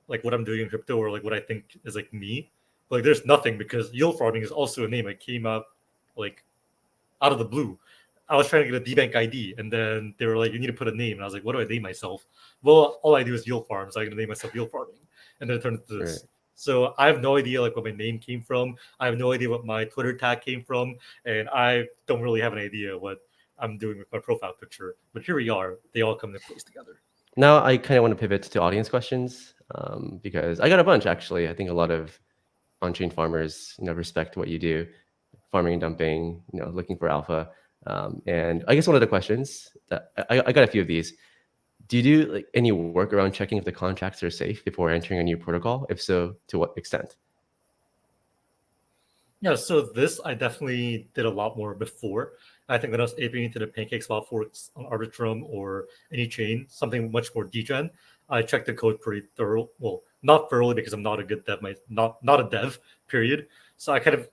B: like what I'm doing in crypto or like what I think is like me. But, like there's nothing because yield farming is also a name. It came up like out of the blue. I was trying to get a DBank ID, and then they were like, "You need to put a name." And I was like, "What do I name myself?" Well, all I do is yield farm, so I'm gonna name myself yield farming, and then it turned into
A: right.
B: this. So I have no idea like what my name came from. I have no idea what my Twitter tag came from, and I don't really have an idea what I'm doing with my profile picture. But here we are. They all come into place together.
A: Now I kind of want to pivot to audience questions, because I got a bunch actually. I think a lot of on-chain farmers, respect what you do, farming and dumping, looking for alpha. And I guess one of the questions that I got a few of these. Do you do like any work around checking if the contracts are safe before entering a new protocol? If so, to what extent?
B: Yeah, so this I definitely did a lot more before. I think when I was aping into the pancake swap forks on Arbitrum or any chain, something much more degen, I checked the code pretty thorough. Well, not thoroughly because I'm not a good dev, not a dev, period. So I kind of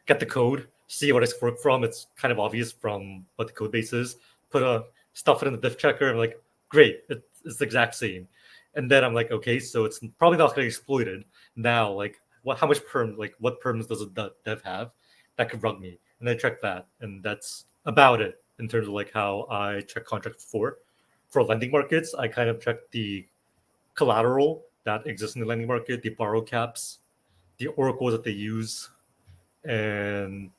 B: get the code, see what it's worked from. It's kind of obvious from what the code base is. Put a stuff it in the diff checker. I'm like, great, it's the exact same. And then I'm like, okay, so it's probably not getting exploited. Now, like, how much what perms does a dev have that could rug me? And then check that, and that's about it in terms of like how I check contracts before. for lending markets, I kind of check the collateral that exists in the lending market, the borrow caps, the oracles that they use, and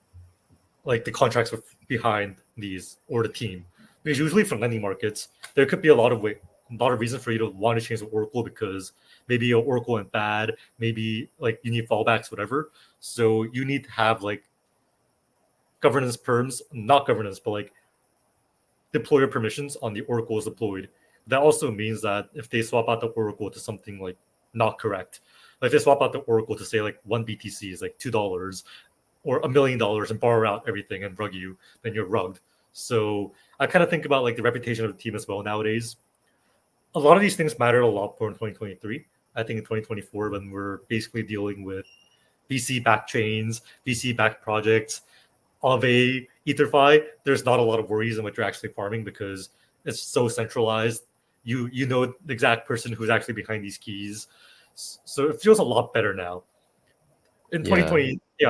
B: like the contracts behind these or the team. Because usually for lending markets, there could be a lot of reasons for you to want to change the oracle because maybe your oracle went bad, maybe like you need fallbacks, whatever. So you need to have like governance perms, not governance, but like deployer permissions on the oracles deployed. That also means that if they swap out the oracle to something like not correct, like they swap out the oracle to say like one BTC is like $2 or $1 million and borrow out everything and rug you, then you're rugged. So I kind of think about like the reputation of the team as well nowadays. A lot of these things matter a lot more in 2023. I think in 2024, when we're basically dealing with VC-backed chains, VC-backed projects, Aave, EtherFi, there's not a lot of worries in what you're actually farming because it's so centralized. You know the exact person who's actually behind these keys. So it feels a lot better now. In
A: Yeah.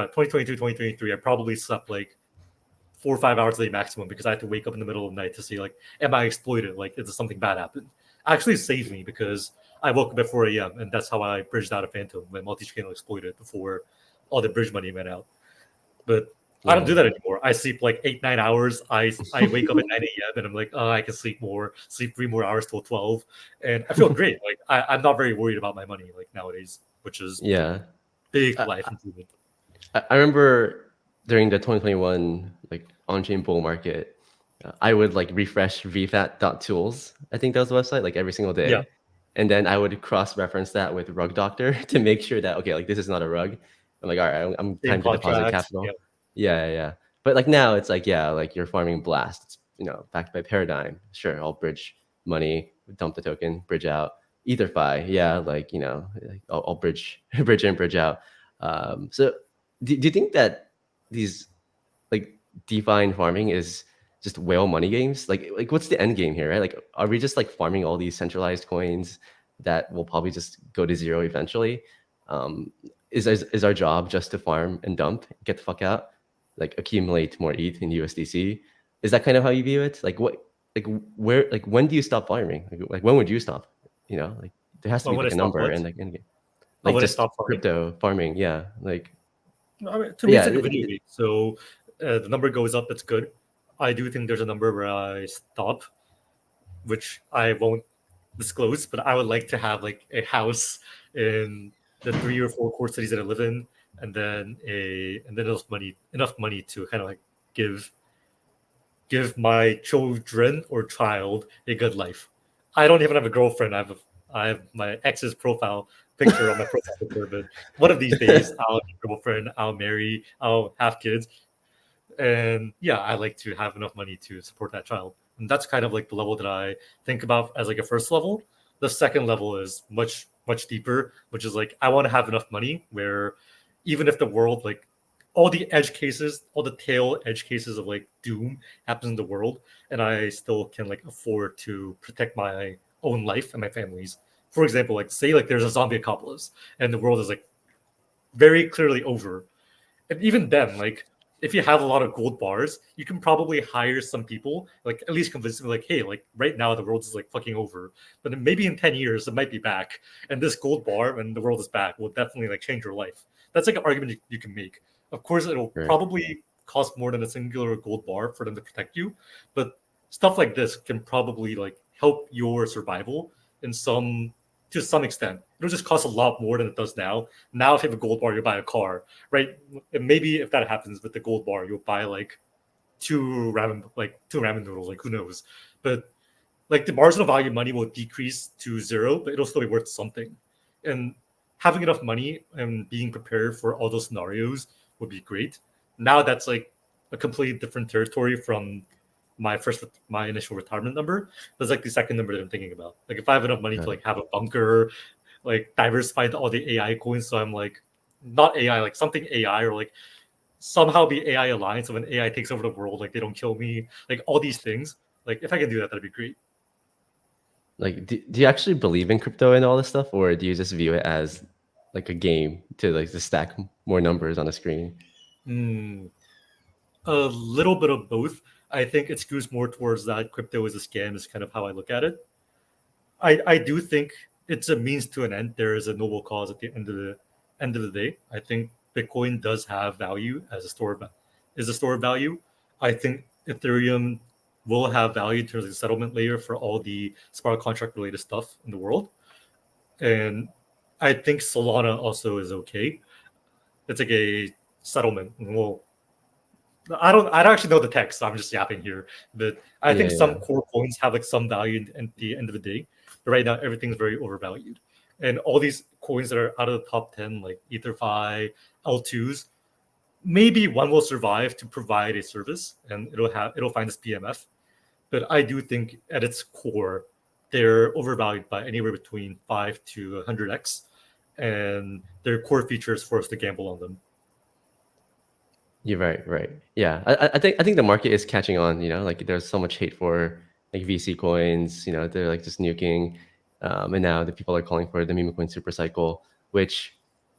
B: 2022, 2023, I probably slept like 4 or 5 hours a day maximum because I had to wake up in the middle of the night to see like, am I exploited? Like, is something bad happened? Actually, it saved me because I woke up at 4 a.m. and that's how I bridged out of Phantom when multi-channel exploited before all the bridge money went out. But I don't
A: Yeah.
B: do that anymore. I sleep like 8-9 hours. I wake up at 9 a.m. and I'm like, oh, I can sleep more, sleep 3 more hours till 12, and I feel great. Like I'm not very worried about my money like nowadays, which is
A: Yeah.
B: big
A: I,
B: life improvement.
A: I remember during the 2021 like on-chain bull market, I would like refresh vfat.tools. I think that was the website, like every single
B: Yeah,
A: day. And then I would cross-reference that with Rug Doctor to make sure that okay, like this is not a rug. I'm like, all right, I'm
B: same
A: time to deposit
B: contract. Yeah,
A: capital. Yeah, yeah, yeah. But like now it's like, yeah, like you're farming Blast. It's, backed by Paradigm. Sure, I'll bridge money, dump the token, bridge out. EtherFi, yeah, like like, I'll bridge, bridge in, bridge out. So do you think that these like DeFi and farming is just whale money games? Like what's the end game here, right? Like, are we just like farming all these centralized coins that will probably just go to zero eventually? Um, is our job just to farm and dump, get the fuck out, like accumulate more ETH in USDC? Is that kind of how you view it? Like what, like where, like when do you stop farming? Like when would you stop? Like there has to
B: but
A: be
B: when I
A: like a
B: stop
A: number
B: what?
A: and like end game.
B: Oh,
A: Like
B: when I
A: just
B: stop farming.
A: crypto farming, yeah. Like
B: I mean, to me, it's
A: yeah,
B: like a video game. So the number goes up. That's good. I do think there's a number where I stop, which I won't disclose, but I would like to have like a house in the 3 or 4 core cities that I live in, and then enough money to kind of like give my children or child a good life. I don't even have a girlfriend. I have my ex's profile picture on my profile picture, but one of these days I'll have a girlfriend, I'll marry, I'll have kids, and yeah, I like to have enough money to support that child. And that's kind of like the level that I think about as like a first level. The second level is much deeper, which is like I want to have enough money where even if the world like all the edge cases, all the tail edge cases of like doom happens in the world, and I still can like afford to protect my own life and my family's. For example, like say like there's a zombie apocalypse and the world is like very clearly over, and even then, like if you have a lot of gold bars, you can probably hire some people, like at least convince them, like, hey, like right now the world is like fucking over, but then maybe in 10 years it might be back, and this gold bar when the world is back will definitely like change your life. That's like an argument you can make. Of course, it'll
A: right.
B: probably cost more than a singular gold bar for them to protect you, but stuff like this can probably like help your survival in some to some extent. It'll just cost a lot more than it does now. Now, if you have a gold bar, you buy a car, right? And maybe if that happens with the gold bar, you'll buy like two ramen noodles, like who knows? But like the marginal value of money will decrease to zero, but it'll still be worth something. And having enough money and being prepared for all those scenarios would be great. Now that's like a completely different territory from my initial retirement number. That's like the second number that I'm thinking about. Like if I have enough money to
A: Got it.
B: like have a bunker, like diversify all the AI coins, so I'm like not AI, like something AI or like somehow be AI aligned. So when AI takes over the world, like they don't kill me, like all these things. Like if I can do that, that'd be great.
A: Like, do you actually believe in crypto and all this stuff, or do you just view it as like a game to like just stack more numbers on the screen?
B: Hmm. A little bit of both. I think it skews more towards that crypto is a scam is kind of how I look at it. I do think it's a means to an end. There is a noble cause at the end of the day. I think Bitcoin does have value as a store of value. I think Ethereum will have value in terms of the settlement layer for all the smart contract related stuff in the world. And I think Solana also is okay. It's like a settlement. Well, I don't actually know the text. So I'm just yapping here, but I
A: Yeah,
B: think some
A: yeah.
B: core coins have like some value at the end of the day. But right now, everything's very overvalued, and all these coins that are out of the top 10, like EtherFi, L2s, maybe one will survive to provide a service, and it'll find its PMF. But I do think at its core, they're overvalued by anywhere between 5 to 100x, and their core features force us to gamble on them.
A: You're right, right. Yeah, I think the market is catching on. Like there's so much hate for like VC coins. They're like just nuking, and now the people are calling for the meme coin super cycle. Which,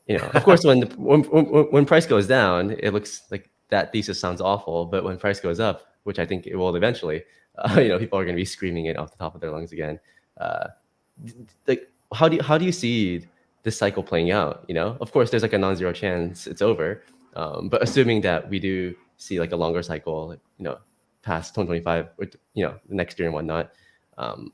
A: of course, when price goes down, it looks like that thesis sounds awful. But when price goes up, which I think it will eventually, people are going to be screaming it off the top of their lungs again. Uh, like, how do you see this cycle playing out? Of course, there's like a non-zero chance it's over, but assuming that we do see like a longer cycle, like, past 2025 or the next year and whatnot, um,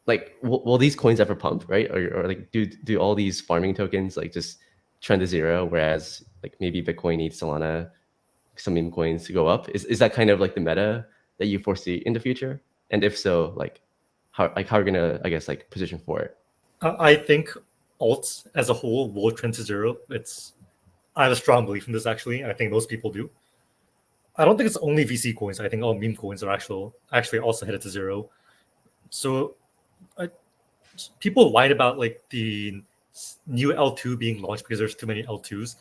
A: like will these coins ever pump, right? Or like do all these farming tokens like just trend to zero, whereas like maybe Bitcoin needs Solana, some meme coins to go up? Is that kind of like the meta that you foresee in the future? And if so, like how are you gonna, I guess, like position for it?
B: I think alts as a whole will trend to zero. I have a strong belief in this actually. I think most people do. I don't think it's only VC coins. I think all meme coins are actually also headed to zero. So I, people whine about like the new L2 being launched because there's too many L2s,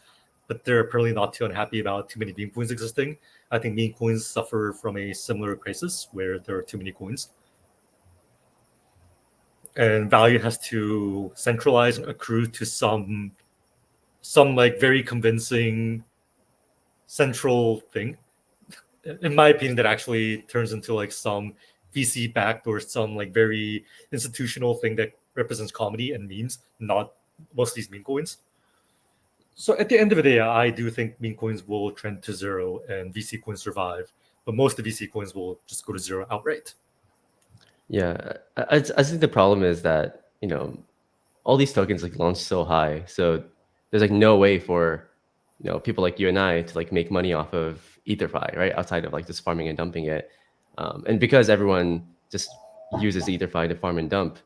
B: but they're apparently not too unhappy about too many meme coins existing. I think meme coins suffer from a similar crisis where there are too many coins, and value has to centralize and accrue to some like very convincing central thing. In my opinion, that actually turns into like some VC backed or some like very institutional thing that represents comedy and memes, not most of these meme coins. So at the end of the day, I do think meme coins will trend to zero and VC coins survive, but most of the VC coins will just go to zero outright.
A: Yeah, I think the problem is that all these tokens like launch so high, so there's like no way for people like you and I to like make money off of EtherFi, right? Outside of like just farming and dumping it, and because everyone just uses EtherFi to farm and dump,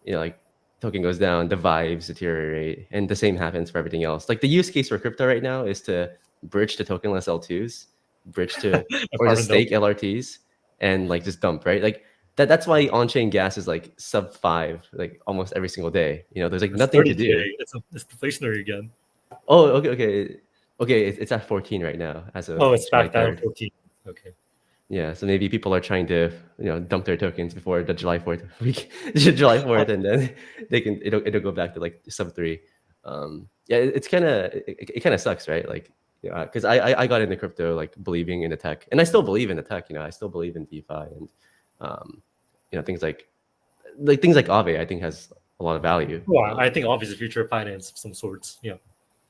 A: like token goes down, the vibes deteriorate, and the same happens for everything else. Like the use case for crypto right now is to bridge to tokenless L2s, bridge to or just
B: Apartment though,
A: stake LRTs and like just dump, right? Like that's why on-chain gas is like sub 5 like almost every single day. There's like
B: it's
A: nothing to
B: 30
A: do.
B: today. It's deflationary again.
A: Oh, okay. It's at 14 right now as
B: Oh,
A: of
B: it's
A: July
B: back down
A: 3rd.
B: 14. Okay.
A: Yeah, so maybe people are trying to, dump their tokens before the July 4th week, July 4th, and then it'll go back to like sub 3. Yeah, it's kind of it kind of sucks, right? Like, yeah, because I got into crypto like believing in the tech, and I still believe in the tech. I still believe in DeFi and um, things like Aave. I think has a lot of value.
B: Well, I think obviously future of finance of some sorts. Yeah.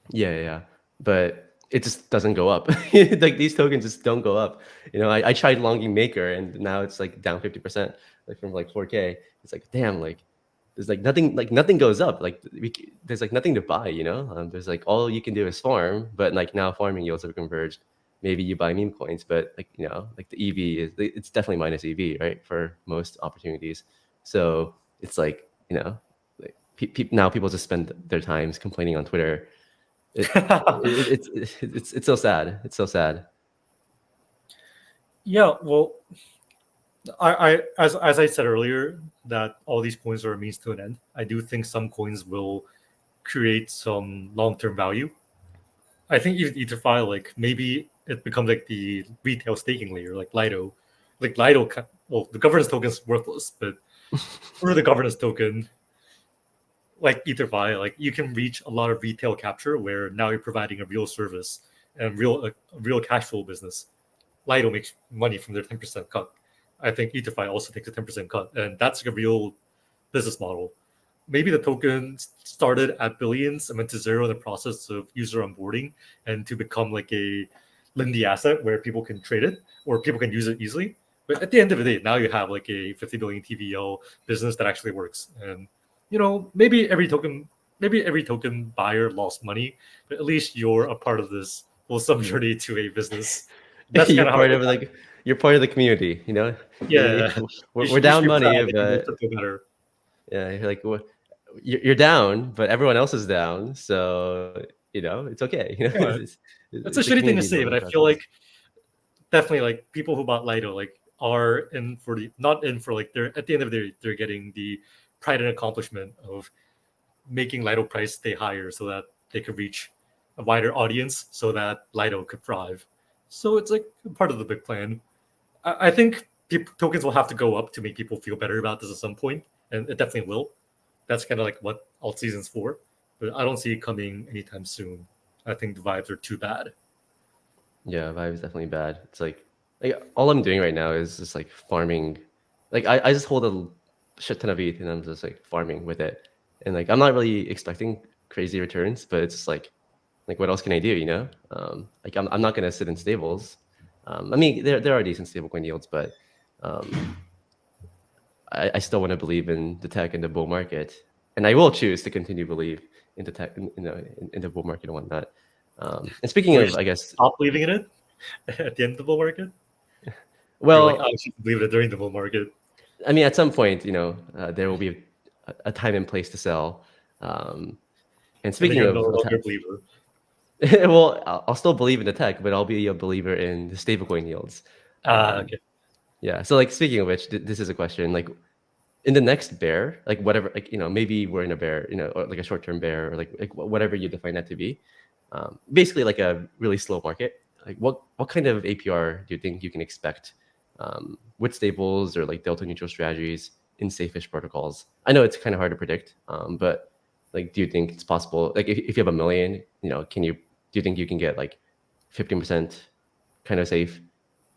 A: Yeah. But it just doesn't go up. Like these tokens just don't go up. I tried longing Maker and now it's like down 50%, like from like 4K. It's like, damn, like there's like nothing goes up. Like there's like nothing to buy. There's like all you can do is farm, but like now farming yields have converged. Maybe you buy meme coins, but like, like the EV it's definitely minus EV, right? For most opportunities. So it's like, like now people just spend their times complaining on Twitter. It's so sad. It's so sad.
B: Yeah. Well, as I said earlier, that all these coins are a means to an end. I do think some coins will create some long term value. I think even EtherFi, like maybe it becomes like the retail staking layer, like Lido. Like Lido, well, the governance token is worthless, but for the governance token, like EtherFi, like you can reach a lot of retail capture where now you're providing a real service and a real cash flow business. Lido makes money from their 10% cut. I think DeFi also takes a 10% cut, and that's like a real business model. Maybe the token started at billions and went to zero in the process of user onboarding and to become like a Lindy asset where people can trade it or people can use it easily. But at the end of the day, now you have like a 50 billion TVL business that actually works. And maybe every token buyer lost money, but at least you're a part of this whole subjourney to a business. That's kind
A: You're
B: of how I
A: part
B: look
A: of
B: at it.
A: like you're part of the community, you know.
B: Yeah,
A: We're
B: you should
A: down
B: be proud
A: money,
B: that you made
A: but
B: crypto better.
A: yeah, you're like you're down, but everyone else is down, so it's okay.
B: Yeah, it's a
A: It's a
B: shitty thing to
A: community
B: say, but
A: building
B: I feel
A: process.
B: like definitely like people who bought Lido like are in for the not in for like they're at the end of the day they're getting the pride and accomplishment of making Lido price stay higher so that they could reach a wider audience so that Lido could thrive. So it's like part of the big plan. I think tokens will have to go up to make people feel better about this at some point, and it definitely will. That's kind of like what alt season's for, but I don't see it coming anytime soon. I think the vibes are too bad.
A: Yeah, vibe is definitely bad. It's like all I'm doing right now is just like farming. Like I just hold a shit ton of ETH and I'm just like farming with it. And like I'm not really expecting crazy returns, but it's just like what else can I do, you know? Like I'm not gonna sit in stables. I mean there are decent stablecoin yields, but um I still want to believe in the tech and the bull market. And I will choose to continue to believe in the tech in the bull market and whatnot. And speaking
B: Or you
A: of,
B: should
A: I guess,
B: stop believing in it at the end of the bull market. You're like,
A: well,
B: I should believe it during the bull market,
A: I mean, at some point, there will be a time and place to sell. And
B: and then
A: speaking
B: you're no
A: of,
B: longer a believer.
A: well, I'll still believe in the tech, but I'll be a believer in the stablecoin yields.
B: Okay.
A: Yeah. So, like, speaking of which, this is a question. Like, in the next bear, like whatever, like maybe we're in a bear, or like a short-term bear, or like whatever you define that to be. Basically, like a really slow market. Like, what kind of APR do you think you can expect with stables or like delta neutral strategies in safest protocols? I know it's kind of hard to predict, but like, do you think it's possible? Like, if you have a million, do you think you can get like 15% kind of safe,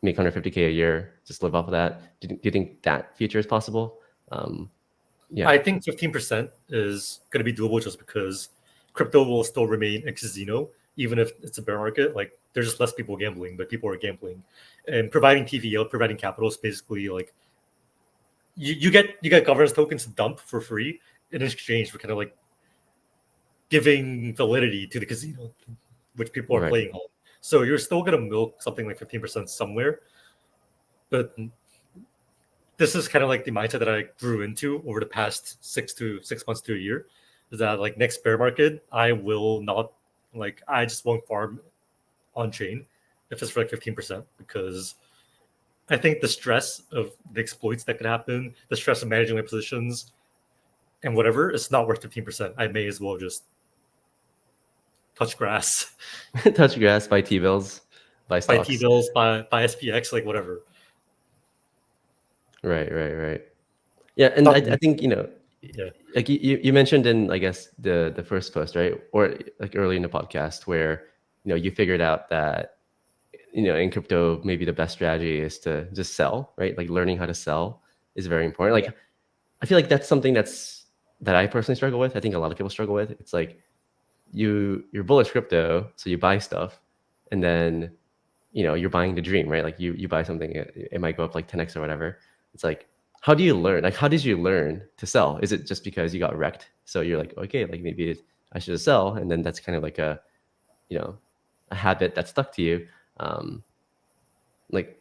A: make 150K a year, just live off of that? Do you think that future is possible? Um, yeah,
B: I think 15% is going to be doable just because crypto will still remain a casino, even if it's a bear market. Like, there's just less people gambling, but people are gambling. And providing TVL, providing capital is basically like you get governance tokens to dump for free in exchange for kind of like giving validity to the casino, which people are
A: right.
B: playing on. So you're still going to milk something like 15% somewhere, but this is kind of like the mindset that I grew into over the past 6 months to a year. Is that like next bear market, I will not I just won't farm on chain if it's for like 15% because I think the stress of the exploits that could happen, the stress of managing my positions and whatever, it's not worth 15%. I may as well just touch grass,
A: Touch grass, buy T-bills, buy
B: buy T
A: stocks.
B: bills, buy SPX, like whatever.
A: Right. Yeah, and
B: Not
A: I think
B: yeah.
A: like you mentioned in, I guess, the first post, right, or like early in the podcast, where you figured out that in crypto maybe the best strategy is to just sell, right? Like learning how to sell is very important. Like I feel like that's something that I personally struggle with. I think a lot of people struggle with. It's like you're bullish crypto, so you buy stuff, and then you're buying the dream, right? Like you buy something, it might go up like 10x or whatever. It's like, how do you learn? Like, how did you learn to sell? Is it just because you got wrecked, so you're like, okay, like maybe I should sell, and then that's kind of like you know a habit that stuck to you. um like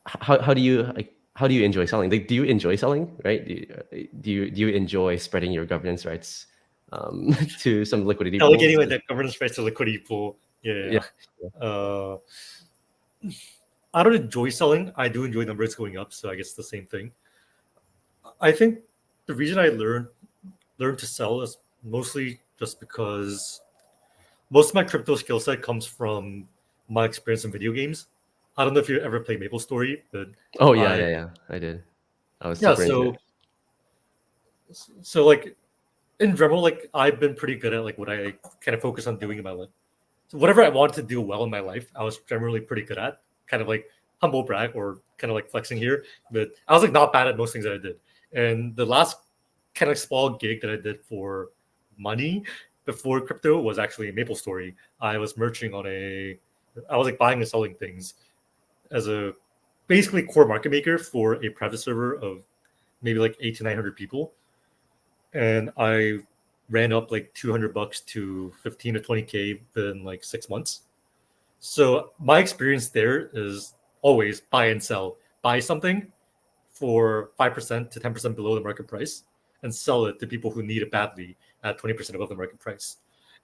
A: how do you enjoy selling? Like, do you enjoy selling, right? Do you enjoy spreading your governance rights to some liquidity
B: Delegating
A: pools?
B: like that governance rights to liquidity pool.
A: Yeah.
B: Yeah. Uh, I don't enjoy selling. I do enjoy numbers going up, so I guess the same thing. I think the reason I learned to sell is mostly just because most of my crypto skill set comes from my experience in video games. I don't know if you ever played Maple Story, but
A: Oh yeah,
B: I
A: I did. I was
B: yeah.
A: super into
B: So
A: it.
B: so like in general, like I've been pretty good at like what I kind of focus on doing in my life. So whatever I wanted to do well in my life, I was generally pretty good at. Kind of like humble brag or kind of like flexing here, but I was like not bad at most things that I did. And the last kind of small gig that I did for money before crypto was actually a Maple Story. I was merching on I was like buying and selling things as a basically core market maker for a private server of maybe like 800 to 900 people. And I ran up like $200 to 15 to 20K within like 6 months. So my experience there is always buy and sell. Buy something for 5% to 10% below the market price and sell it to people who need it badly at 20% above the market price.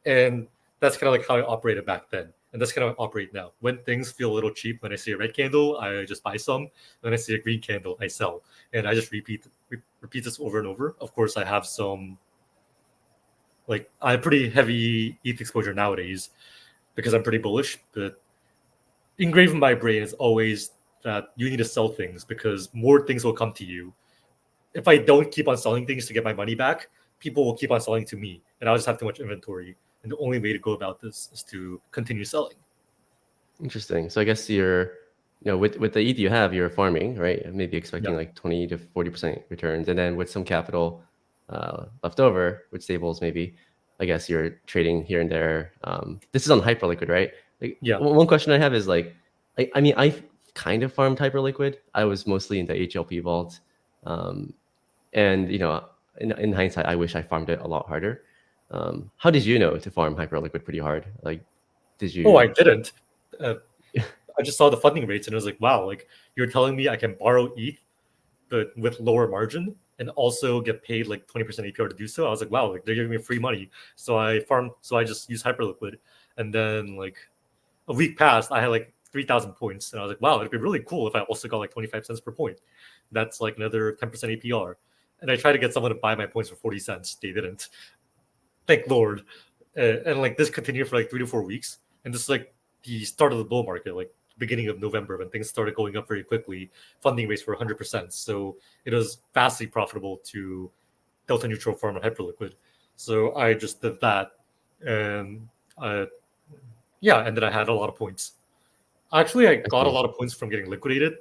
B: And that's kind of like how I operated back then. And that's kind of how I operate now. When things feel a little cheap, when I see a red candle, I just buy some. When I see a green candle, I sell. And I just repeat this over and over. Of course, I have some, like, I have pretty heavy ETH exposure nowadays because I'm pretty bullish. But engraved in my brain is always that you need to sell things because more things will come to you. If I don't keep on selling things to get my money back, people will keep on selling to me, and I'll just have too much inventory. And the only way to go about this is to continue selling.
A: Interesting. So I guess you're, with the ETH you have, you're farming, right? Maybe expecting
B: Yeah.
A: like 20 to 40% returns, and then with some capital left over, with stables maybe, I guess you're trading here and there. This is on Hyperliquid, right? Like,
B: Yeah.
A: one question I have is like, I mean, I kind of farmed Hyperliquid. I was mostly in the HLP vault, and in hindsight, I wish I farmed it a lot harder. How did you know to farm Hyperliquid pretty hard? Like, did
B: Oh, I
A: you?
B: didn't. Uh, I just saw the funding rates and I was like, wow, like you're telling me I can borrow ETH, but with lower margin and also get paid like 20% APR to do so. I was like, wow, like they're giving me free money. So I just used Hyperliquid. And then like a week passed, I had like 3,000 points. And I was like, wow, it'd be really cool if I also got like 25 cents per point. That's like another 10% APR. And I tried to get someone to buy my points for 40 cents. They didn't. Thank Lord. And like this continued for like 3 to 4 weeks. And this is like the start of the bull market, like beginning of November when things started going up very quickly. Funding rates were 100%. So it was vastly profitable to delta neutral farm on Hyperliquid. So I just did that. And yeah, and then I had a lot of points. Actually, I
A: I
B: got a
A: see.
B: lot of points from getting liquidated.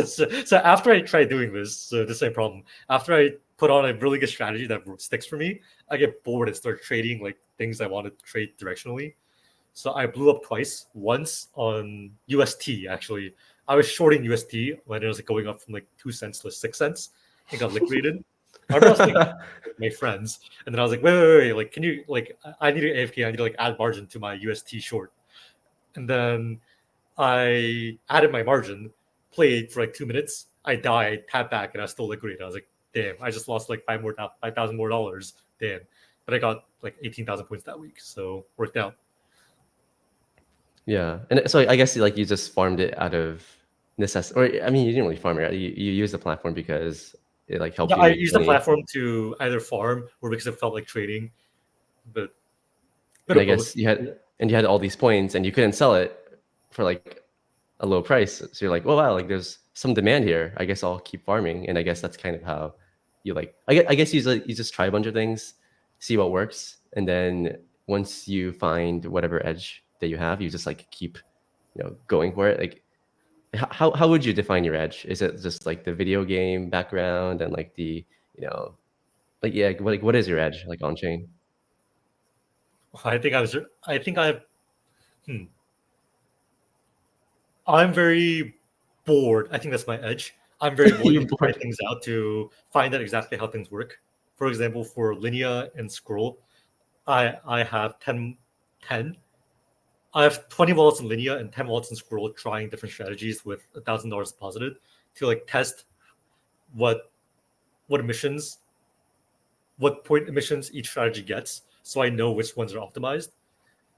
B: So after I try doing this, so the same problem. After I put on a really good strategy that sticks for me, I get bored and start trading like things I want to trade directionally. So I blew up twice. Once on UST actually. I was shorting UST when it was like going up from like 2 cents to 6 cents. It got liquidated. I remember I was like with my friends, and then I was like, wait, like, can you like I need an AFK, I need to like add margin to my UST short. And then I added my margin, played for like 2 minutes. I died, tapped back, and I was still liquidated. I was like, damn, I just lost like 5,000 more dollars. Damn. But I got like 18,000 points that week. So worked out.
A: Yeah, and so I guess like you just farmed it out of necessity, or I mean, you didn't really farm it. Right? You used the platform because it like helped
B: Yeah,
A: you
B: I
A: make
B: used the
A: money,
B: platform to either farm or because it felt like trading, but bit
A: and I
B: of
A: guess
B: both.
A: you had all these points, and you couldn't sell it for like a low price. So you're like, oh wow, like there's some demand here. I guess I'll keep farming, and I guess that's kind of how you like. I guess you just try a bunch of things, see what works, and then once you find whatever edge that you have, you just like keep going for it. Like, how would you define your edge? Is it just like the video game background and like the you know like yeah what is your edge like on chain?
B: I think I was. I think I. Hmm, I'm very bored. I think that's my edge. I'm very willing
A: You're
B: to try
A: bored.
B: things out to find out exactly how things work. For example, for Linea and Scroll, I have 10. I have 20 wallets in Linea and 10 wallets in Scroll trying different strategies with $1,000 deposited to like test what what emissions, what point emissions each strategy gets, so I know which ones are optimized.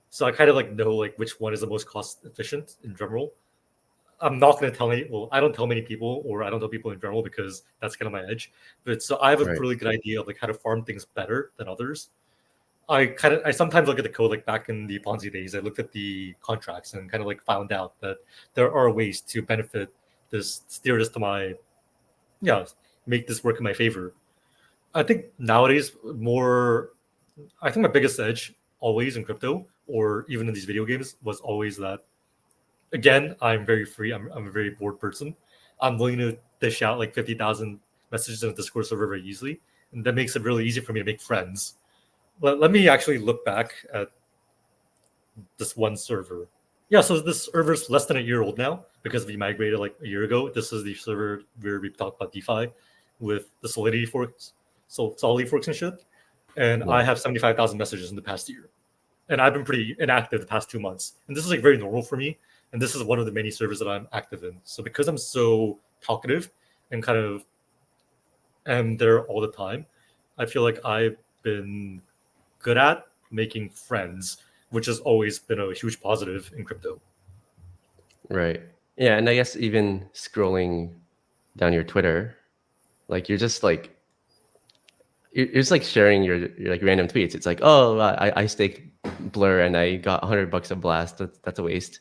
B: So I kind of like know like which one is the most cost efficient in general. I'm not going to tell any. Well, I don't tell many people, or I don't tell people in general because that's kind of my edge. But so I have a
A: Right.
B: really good idea of like how to farm things better than others. I sometimes look at the code like back in the Ponzi days. I looked at the contracts and kind of like found out that there are ways to benefit this, steer this to my, yeah, make this work in my favor. I think nowadays more. I think my biggest edge always in crypto or even in these video games was always that again, I'm very free. I'm a very bored person. I'm willing to dish out like 50,000 messages in a Discord server very easily, and that makes it really easy for me to make friends. Let me actually look back at this one server. Yeah, so this server's less than a year old now because we migrated like a year ago. This is the server where we talk about DeFi with the Solidity forks, so Solidity forks and shit. And I
A: Yeah.
B: have 75,000 messages in the past year, and I've been pretty inactive the past 2 months. And this is like very normal for me. And this is one of the many servers that I'm active in. So because I'm so talkative and kind of am there all the time, I feel like I've been good at making friends, which has always been a huge positive in crypto.
A: Right. Yeah, and I guess even scrolling down your Twitter, like you're just like you're just like sharing your like random tweets. It's like, oh, I staked Blur and I got $100 a blast. That's a waste.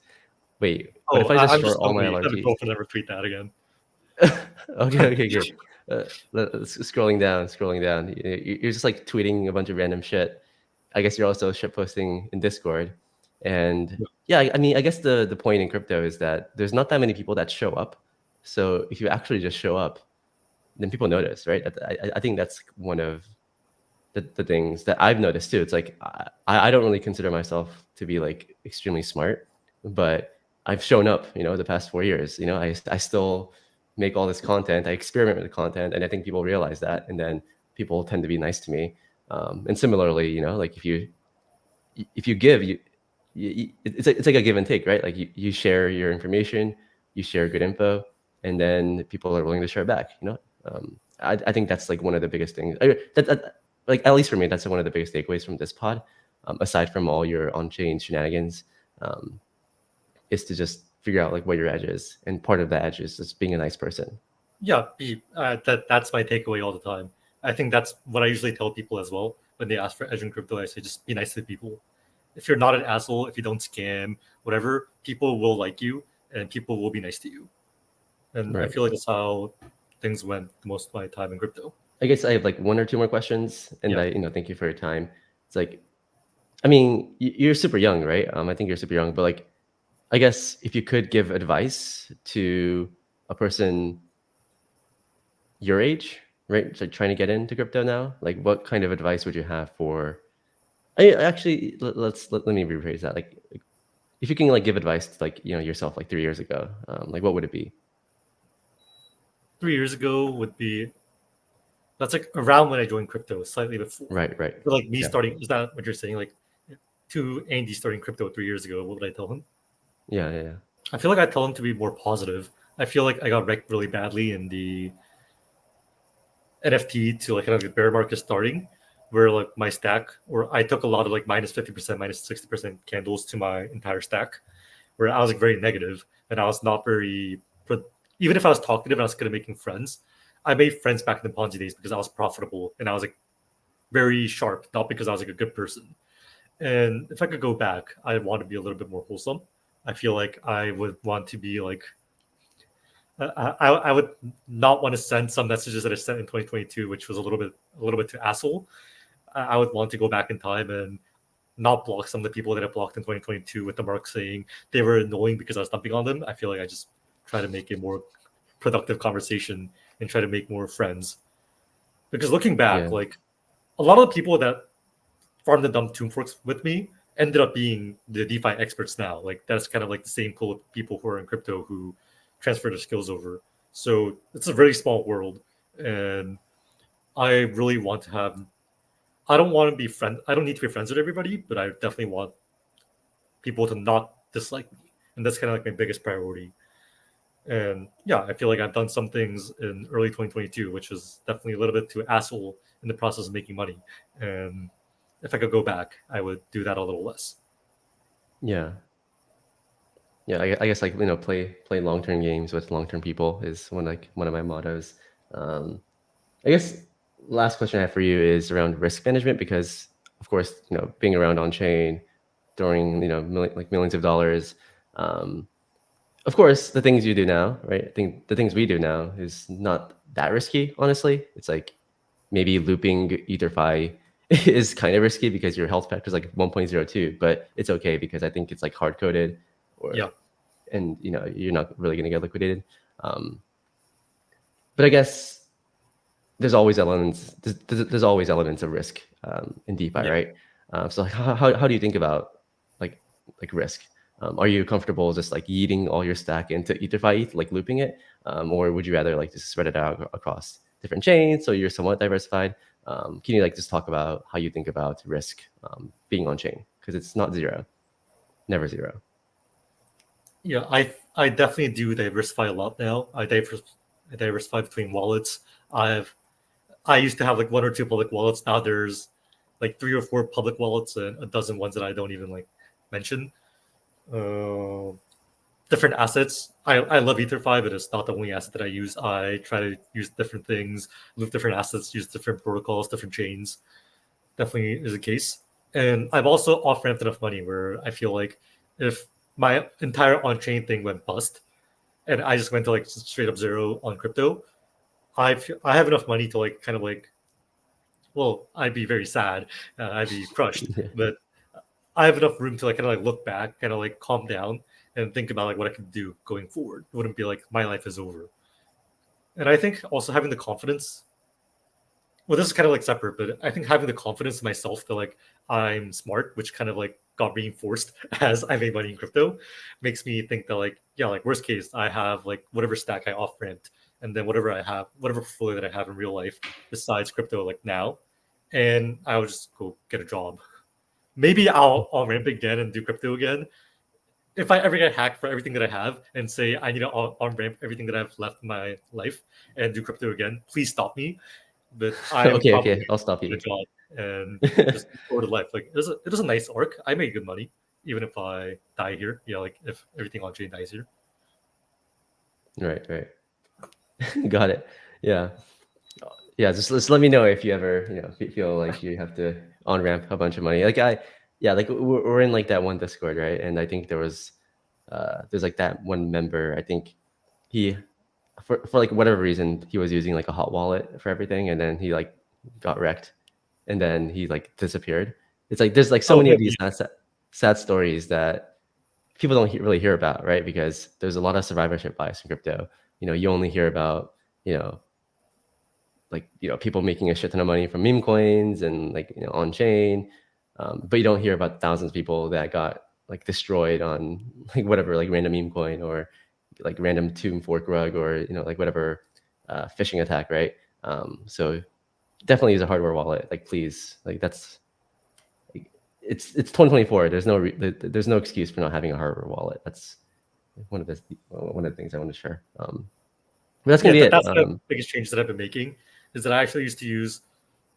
A: Wait, what
B: Oh,
A: if I just
B: I'm
A: short
B: just
A: all my
B: ugly. Let me
A: LRTs?
B: both never tweet that again.
A: Okay, good. Scrolling down. You're just like tweeting a bunch of random shit. I guess you're also shit posting in Discord, and yeah, I mean, I guess the point in crypto is that there's not that many people that show up. So if you actually just show up, then people notice, right? I think that's one of the things that I've noticed too. It's like I don't really consider myself to be like extremely smart, but I've shown up, the past 4 years. I still make all this content. I experiment with the content, and I think people realize that, and then people tend to be nice to me. And similarly, like if you give, it's like a give and take, right? Like you share your information, you share good info, and then people are willing to share back. I think that's like one of the biggest things. Like at least for me, that's one of the biggest takeaways from this pod. Aside from all your on-chain shenanigans, um, is to just figure out like what your edge is, and part of that edge is just being a nice person.
B: Yeah, that's my takeaway all the time. I think that's what I usually tell people as well when they ask for edge in crypto. I say just be nice to people. If you're not an asshole, if you don't scam, whatever, people will like you and people will be nice to you. And I
A: Right.
B: feel like that's how things went most of my time in crypto.
A: I guess I have like one or two more questions, and
B: Yeah.
A: thank you for your time. It's like, I mean, you're super young, right? I think you're super young, but like, I guess if you could give advice to a person your age, right, like trying to get into crypto now, like what kind of advice would you have for? I actually let me rephrase that. Like, if you can like give advice to like yourself like 3 years ago, like what would it be?
B: 3 years ago would be that's like around when I joined crypto, slightly before.
A: Right.
B: But like me
A: Yeah.
B: starting, is that what you're saying? Like to Andy starting crypto 3 years ago, what would I tell him?
A: Yeah.
B: I feel like I tell him to be more positive. I feel like I got wrecked really badly in the NFT to like kind of the bear market starting, where like my stack, or I took a lot of like minus 50%, minus 60% candles to my entire stack, where I was like very negative and I was not very, even if I was talkative and I was good at making friends, I made friends back in the Ponzi days because I was profitable and I was like very sharp, not because I was like a good person. And if I could go back, I want to be a little bit more wholesome. I feel like I would want to be like I would not want to send some messages that I sent in 2022, which was a little bit too asshole. I would want to go back in time and not block some of the people that I blocked in 2022 with the mark saying they were annoying because I was dumping on them. I feel like I just try to make a more productive conversation and try to make more friends. Because looking back,
A: Yeah.
B: like a lot of the people that farmed and dumped tomb forks with me ended up being the DeFi experts now. Like that's kind of like the same pool of people who are in crypto who transfer their skills over. So it's a very small world, and I really want to have. I don't want to be friend. I don't need to be friends with everybody, but I definitely want people to not dislike me, and that's kind of like my biggest priority. And yeah, I feel like I've done some things in early 2022, which was definitely a little bit too asshole in the process of making money. And if I could go back, I would do that a little less.
A: Yeah. I guess like play long-term games with long-term people is one of my mottos. Um, I guess last question I have for you is around risk management, because of course, being around on chain, throwing, millions of dollars. Um, of course, the things you do now, right? I think the things we do now is not that risky, honestly. It's like maybe looping etherfi is kind of risky because your health factor is like 1.02, but it's okay because I think it's like hard coded, or
B: Yeah.
A: and you're not really going to get liquidated. But I guess there's always elements. There's always elements of risk in DeFi,
B: Yeah.
A: right? So how do you think about like risk? Are you comfortable just like yeeting all your stack into EtherFi ETH, like looping it, or would you rather like just spread it out across different chains so you're somewhat diversified? Can you like just talk about how you think about risk being on chain, because it's not zero, never zero.
B: Yeah, I definitely do diversify a lot now. I diversify between wallets. I used to have like one or two public wallets. Now there's like 3 or 4 public wallets and a dozen ones that I don't even like mention. Uh, Different assets. I love EtherFi, but it's not the only asset that I use. I try to use different things, move different assets, use different protocols, different chains. Definitely is the case. And I've also off ramped enough money where I feel like if my entire on chain thing went bust and I just went to like straight up zero on crypto, I have enough money to like kind of like, well, I'd be very sad, I'd be crushed,
A: Yeah.
B: but I have enough room to like kind of like look back, kind of like calm down and think about like what I can do going forward. It wouldn't be like my life is over. And I think also having the confidence, well, this is kind of like separate, but I think having the confidence in myself that like I'm smart, which kind of like got reinforced as I made money in crypto, makes me think that like, yeah, like worst case, I have like whatever stack I off ramped, and then whatever I have, whatever portfolio that I have in real life besides crypto, like now, and I would just go get a job. Maybe I'll ramp again and do crypto again. If I ever get hacked for everything that I have and say I need to on ramp everything that I've left in my life and do crypto again, please stop me. But I'm
A: Okay,
B: probably
A: okay, I'll stop
B: get a
A: you.
B: job and just go to life. Like it is a nice arc. I make good money even if I die here. Yeah, like if everything on chain dies here.
A: Right, right. Got it. Yeah. Yeah, just let me know if you ever feel like you have to on ramp a bunch of money. Like yeah, like we're in like that one Discord, right? And I think there's like that one member. I think he for like whatever reason he was using like a hot wallet for everything, and then he like got wrecked, and then he like disappeared. It's like there's like so
B: Oh,
A: many of
B: him,
A: these
B: yeah.
A: sad stories that people don't really hear about, right? Because there's a lot of survivorship bias in crypto. You only hear about you know like people making a shit ton of money from meme coins and like on chain, but you don't hear about thousands of people that got like destroyed on like whatever like random meme coin or like random tomb fork rug or like whatever phishing attack, right? So definitely use a hardware wallet, like please, like that's like, it's 2024. There's no excuse for not having a hardware wallet. That's one of the things I want to share. But that's gonna
B: Yeah,
A: be it.
B: that's the biggest change that I've been making is that I actually used to use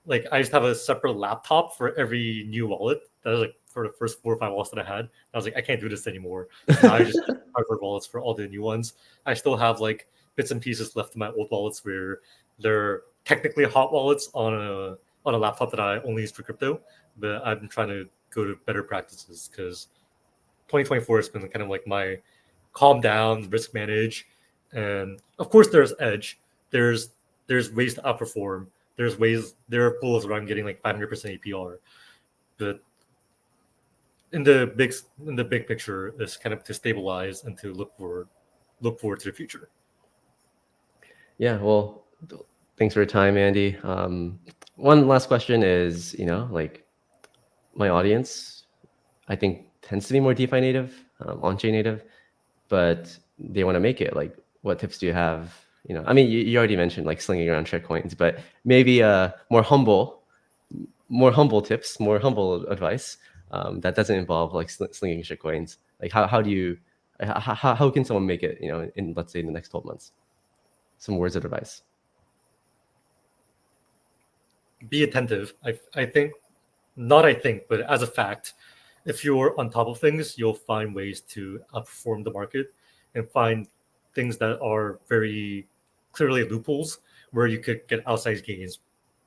B: like I used to have a separate laptop for every new wallet. That was like for the first 4 or 5 wallets that I had. I was like, I can't do this anymore. So now I just use hardware wallets for all the new ones. I still have like bits and pieces left in my old wallets where they're technically hot wallets on a laptop that I only use for crypto. But I've been trying to go to better practices because 2024 has been kind of like my calm down, risk manage, and of course there's edge. There's there's ways to outperform. There are pools around getting like 500% APR, but in the big picture is kind of to stabilize and to look forward to the future.
A: Yeah, well, thanks for your time, Andy. One last question is, like my audience, I think tends to be more DeFi native, on-chain native, but they want to make it. Like, what tips do you have? I mean, you already mentioned like slinging around shitcoins, but maybe more humble tips, more humble advice that doesn't involve like slinging shitcoins. Like, how do you, how can someone make it? In let's say in the next 12 months. Some words of advice.
B: Be attentive. I think not I think, but as a fact, if you're on top of things, you'll find ways to outperform the market and find things that are very clearly loopholes where you could get outsized gains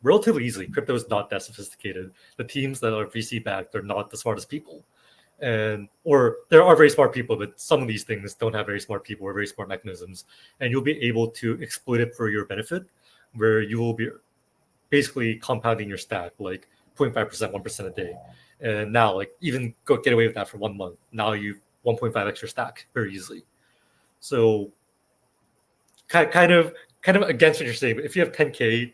B: relatively easily. Crypto is not that sophisticated. The teams that are VC backed are not the smartest people. And or there are very smart people, but some of these things don't have very smart people or very smart mechanisms. And you'll be able to exploit it for your benefit, where you will be basically compounding your stack like 0.5%, 1% a day. And now, like, even go get away with that for 1 month. Now you 1.5 extra stack very easily. So kind of against what you're saying. But if you have 10K,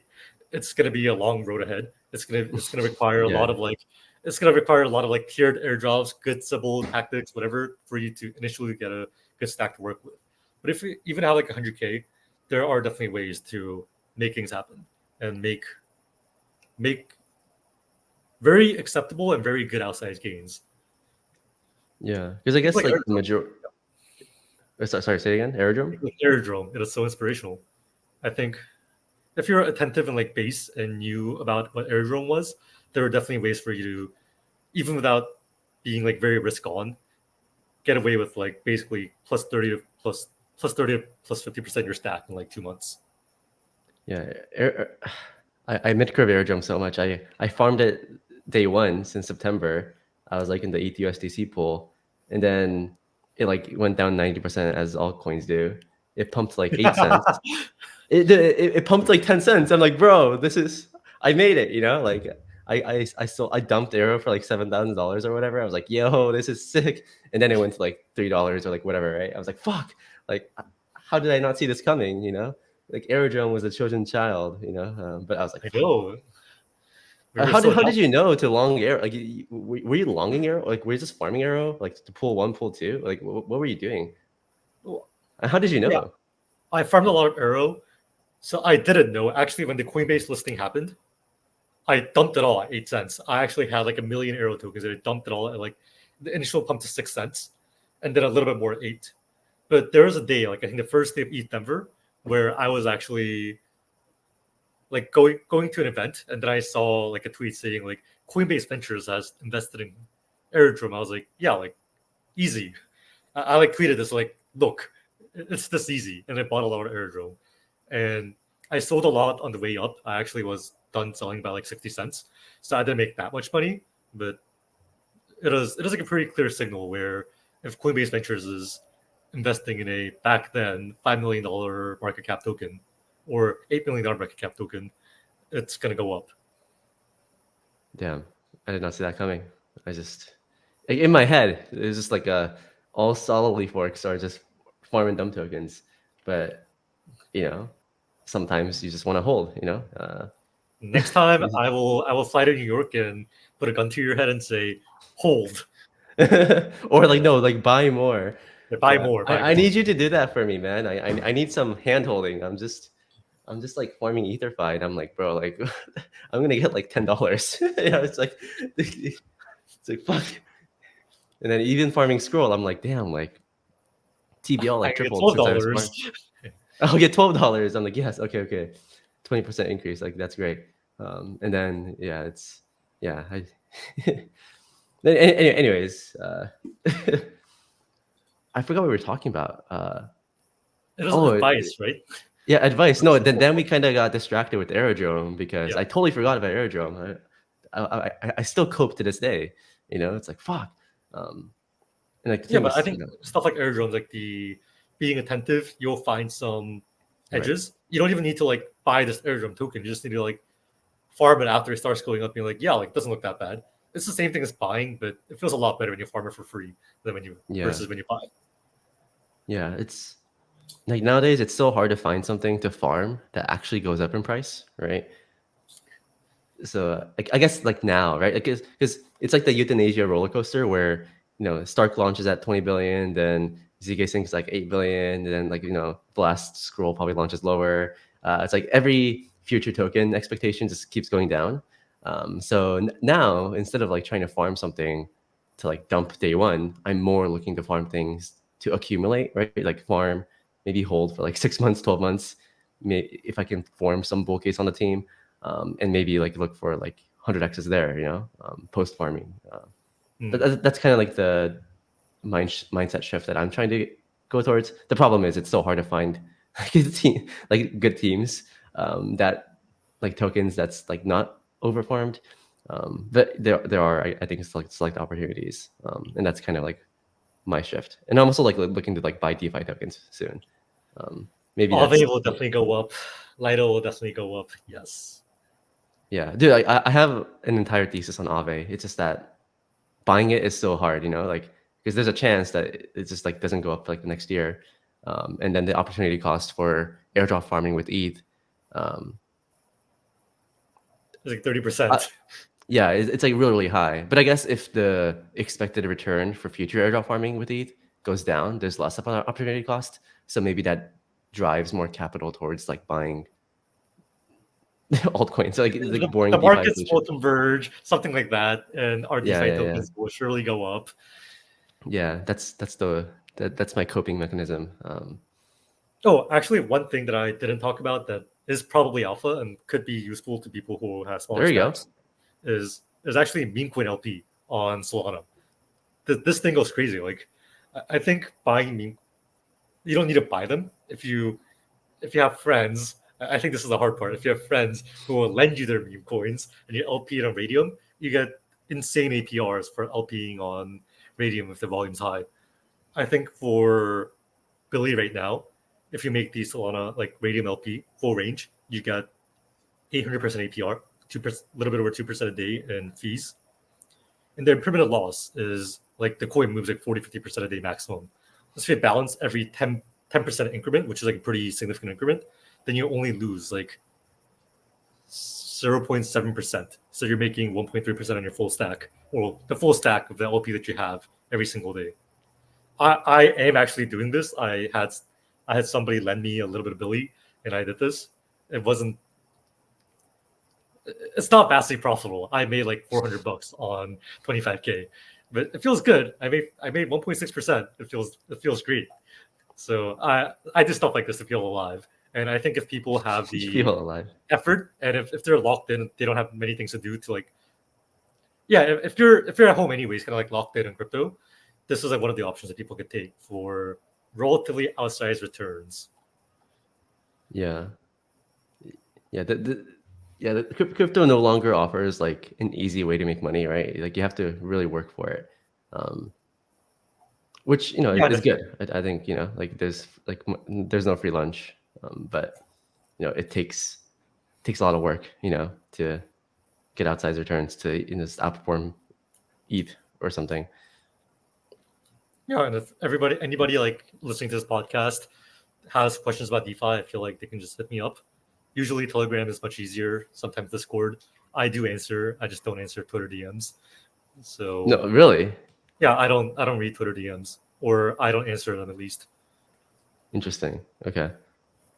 B: it's gonna be a long road ahead. It's gonna require a lot
A: Yeah.
B: of like it's gonna require a lot of like tiered airdrops, good simple tactics, whatever, for you to initially get a good stack to work with. But if you even have like 100K, there are definitely ways to make things happen and make very acceptable and very good outside gains.
A: Yeah. Because I
B: It's
A: guess
B: like
A: like the
B: airdrome.
A: major. Sorry, say it again. Aerodrome.
B: It's like airdrome. It is so inspirational. I think if you're attentive and like base and knew about what airdrome was, there are definitely ways for you to, even without being like very risk on, get away with like basically plus 30 to plus 30 to plus 50% your stack in like 2 months.
A: Yeah. I mid-curve Aerodrome so much. I farmed it day one since September. I was like in the ETHUSDC pool, and then it like went down 90% as altcoins do. It pumped like 8 cents. It pumped like 10 cents. I'm like, bro, this is I made it, you know? Like I dumped Arrow for like $7,000 or whatever. I was like, yo, this is sick. And then it went to like $3 or like whatever, right? I was like, fuck. Like how did I not see this coming, you know? Like Aerodrome was a chosen child, you know? But I was like,
B: I
A: fuck.
B: know. We were so
A: How did you
B: adaptable.
A: know to long Arrow? Like, were you longing Arrow? Like, were you just farming Arrow? Like to pull one, pull two? Like, what were you doing? And how did you
B: Yeah,
A: know?
B: I farmed a lot of arrow. So I didn't know actually when the Coinbase listing happened. I dumped it all at 8 cents. I actually had like a million arrow tokens and I dumped it all at like the initial pump to 6 cents and then a little bit more at 8. But there was a day, like I think the first day of ETH Denver, where I was actually like going to an event and then I saw like a tweet saying like Coinbase Ventures has invested in airdrome. I was like, yeah, like easy. I like tweeted this like, look, it's this easy, and I bought a lot of airdrome, and I sold a lot on the way up. I actually was done selling by like 60 cents, so I didn't make that much money, but it is like a pretty clear signal where if Coinbase Ventures is investing in a back then $5 million market cap token or $8 million market cap token, it's gonna go up.
A: Damn, I did not see that coming. I just in my head it was just like all solidly forks are just farming dumb tokens, but you know sometimes you just want to hold.
B: Next time I will fly to New York and put a gun to your head and say, hold.
A: Or like no, like buy more.
B: Buy
A: Yeah,
B: more, buy
A: I
B: more.
A: need you to do that for me, man. I need some hand holding. I'm just like farming EtherFi, and I'm like, bro, like I'm gonna get like $10. It's like it's like fuck. And then even farming scroll, I'm like, damn, like TBL
B: I
A: like
B: get
A: tripled
B: twelve
A: since I was farming.
B: dollars.
A: I'll get $12. I'm like, yes, okay, 20% increase, like that's great. And then yeah, it's yeah. Anyways, I forgot what we were talking about.
B: It is
A: Oh,
B: advice, right?
A: yeah, advice. No, then we kind of got distracted with Aerodrome because
B: Yeah,
A: I totally forgot about Aerodrome. I still cope to this day. It's like fuck. And like the
B: yeah,
A: thing
B: but I
A: is,
B: think stuff like airdromes, like the being attentive, you'll find some
A: right?
B: edges. You don't even need to like buy this airdrome token. You just need to like farm it after it starts going up. Being like, yeah, like doesn't look that bad. It's the same thing as buying, but it feels a lot better when you farm it for free than when you
A: Yeah,
B: versus when you buy.
A: yeah. It's like nowadays it's so hard to find something to farm that actually goes up in price, right? So I guess like now, right? Like because it's like the euthanasia roller coaster where Stark launches at 20 billion, then ZK Sync is like 8 billion, and then like the last scroll probably launches lower. It's like every future token expectation just keeps going down. So now instead of like trying to farm something to like dump day one, I'm more looking to farm things to accumulate, right? Like farm, maybe hold for like 6 months, 12 months. If I can form some bull case on the team, and maybe like look for like 100x's there, post farming.
B: Hmm.
A: That's kind of like the mindset shift that I'm trying to go towards. The problem is it's so hard to find like good teams that like tokens that's like not overfarmed. But there are I think select opportunities, and that's kind of like my shift. And I'm also like looking to like buy DeFi tokens soon. Maybe
B: Aave
A: that's
B: will definitely go up. Lido will definitely go up. Yes.
A: yeah, dude. I have an entire thesis on Aave. It's just that buying it is so hard, like because there's a chance that it just like doesn't go up like the next year. and then the opportunity cost for airdrop farming with ETH. Um,
B: It's like
A: uh,
B: 30%.
A: yeah, it's like really, really high. But I guess if the expected return for future airdrop farming with ETH goes down, there's less of an opportunity cost. So maybe that drives more capital towards like buying altcoins. So like it's like
B: The
A: boring
B: markets
A: DeFi.
B: will converge, something like that, and our
A: Yeah,
B: DeFi
A: yeah, yeah.
B: tokens will surely go up.
A: Yeah, that's my coping mechanism.
B: Oh, actually, one thing that I didn't talk about that is probably alpha and could be useful to people who have smaller
A: There you go.
B: stacks is actually meme coin LP on Solana. This thing goes crazy. Like, I think buying meme, you don't need to buy them if you have friends. I think this is the hard part. If you have friends who will lend you their meme coins and you LP it on Radium, you get insane APRs for LPing on Radium if the volume's high. I think for Billy right now, if you make the Solana like Radium LP full range, you get 800% APR, 2%, little bit over 2% a day in fees. And the impermanent loss is like the coin moves like 40-50% a day maximum. So if you balance every 10% increment, which is like a pretty significant increment, then you only lose like 0.7%. So you're making 1.3% on your full stack, or the full stack of the LP that you have every single day. I am actually doing this. I had somebody lend me a little bit of Billy, and I did this. It wasn't. It's not vastly profitable. I made like $400 on 25K, but it feels good. I made 1.6%. It feels great. So I do stuff like this to feel alive. And I think if people have
A: You
B: the
A: feel alive.
B: effort and if they're locked in, they don't have many things to do to like yeah, if you're at home anyways, kind of like locked in crypto, this is like one of the options that people could take for relatively outsized returns.
A: Yeah, yeah. Crypto no longer offers like an easy way to make money, right? Like you have to really work for it, um, which
B: Yeah,
A: is good. I think like there's no free lunch, but it takes a lot of work, to get outsized returns to just outperform ETH or something.
B: yeah, and if anybody like listening to this podcast has questions about DeFi, I feel like they can just hit me up. Usually Telegram is much easier. Sometimes Discord. I do answer. I just don't answer Twitter DMs.
A: No,
B: So
A: really
B: yeah, I don't read Twitter DMs or I don't answer them at least.
A: interesting. Okay.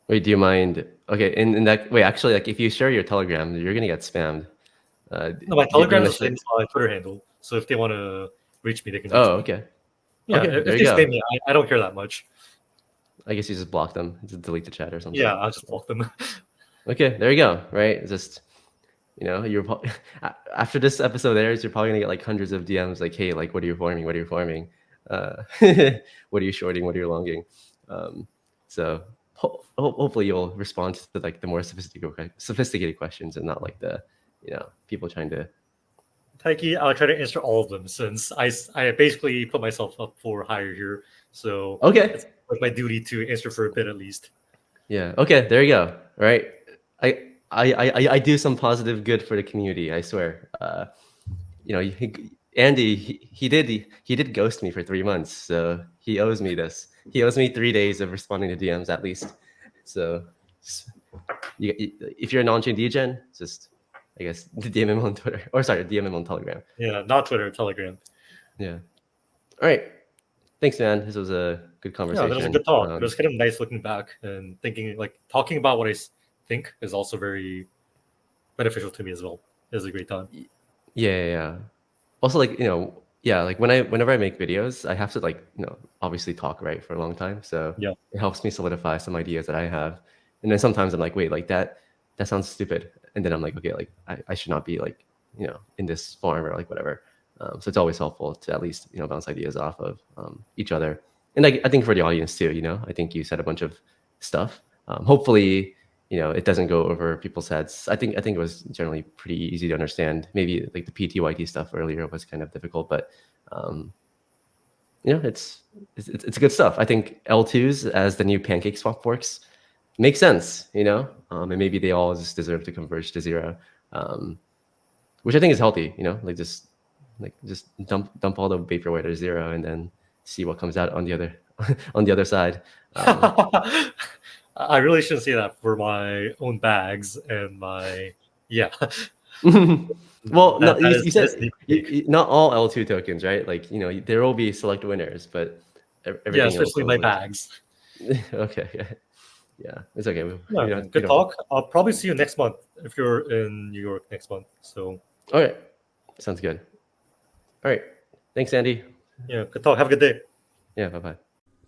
A: Wait, do you mind? Okay, in that wait, actually, like if you share your Telegram, you're gonna get spammed. Do
B: No, my
A: you
B: Telegram
A: want
B: is
A: to
B: the same
A: share?
B: as my Twitter handle. So if they want to reach me, they can reach
A: Oh,
B: me.
A: okay.
B: Yeah,
A: Okay,
B: if
A: there you
B: they spam
A: go.
B: me, I don't care that much.
A: I guess you just block them, just delete the chat or
B: Yeah,
A: something.
B: I'll just block them.
A: Okay, there you go. Right, it's just after this episode airs, you're probably gonna get like hundreds of DMs like, "Hey, like, what are you farming? What are you farming? Uh, what are you shorting? What are you longing?" Um, so hopefully you'll respond to like the more sophisticated questions and not like the people trying to.
B: Taiki, I'll try to answer all of them since I basically put myself up for hire here. So
A: Okay.
B: it's like my duty to answer for a bit at least.
A: Yeah. Okay. There you go. Right. I do some positive good for the community. I swear. Andy, he did ghost me for 3 months, so he owes me this. He owes me 3 days of responding to DMs at least. So, if you're an on-chain degen, just I guess DM him on Twitter, or sorry, DM him on Telegram.
B: Yeah, not Twitter, Telegram.
A: Yeah. All right. Thanks, man. This was a good
B: Yeah, that was a
A: conversation.
B: good talk. It was kind of nice looking back and thinking, like, talking about what I think is also very beneficial to me as well. It was a great time.
A: Yeah. Also, like yeah, like whenever I make videos, I have to like obviously talk right for a long time, so
B: Yeah.
A: it helps me solidify some ideas that I have. And then sometimes I'm like, wait, like that sounds stupid, and then I'm like, okay, like I should not be like in this farm or like whatever. So it's always helpful to at least bounce ideas off of each other. And I think for the audience too, I think you said a bunch of stuff. Hopefully it doesn't go over people's heads. I think it was generally pretty easy to understand. Maybe like the PTYT stuff earlier was kind of difficult, but um, it's good stuff. I think L2s as the new pancake swap forks make sense, and maybe they all just deserve to converge to zero, which I think is healthy. Like just dump all the vaporware to zero, and then see what comes out on the other on the other side.
B: I really shouldn't say that for my own bags and my yeah.
A: Well, no,
B: That
A: you
B: is
A: said
B: deep take.
A: not all L2 tokens, right? Like, there will be select winners, but
B: Yeah,
A: everything else
B: especially my
A: probably.
B: bags.
A: Okay, yeah, it's okay.
B: Yeah,
A: We
B: man.
A: don't we
B: Good
A: don't.
B: talk. I'll probably see you next month if you're in New York next month. So
A: All right, sounds good. All right, thanks, Andy.
B: yeah, good talk. Have a good day.
A: Yeah, bye bye.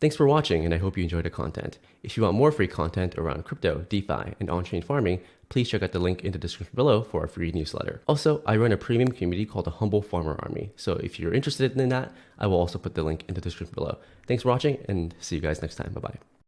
A: Thanks for watching, and I hope you enjoyed the content. If you want more free content around crypto, DeFi, and on-chain farming, please check out the link in the description below for our free newsletter. Also, I run a premium community called the Humble Farmer Army, so if you're interested in that, I will also put the link in the description below. Thanks for watching, and see you guys next time. Bye-bye.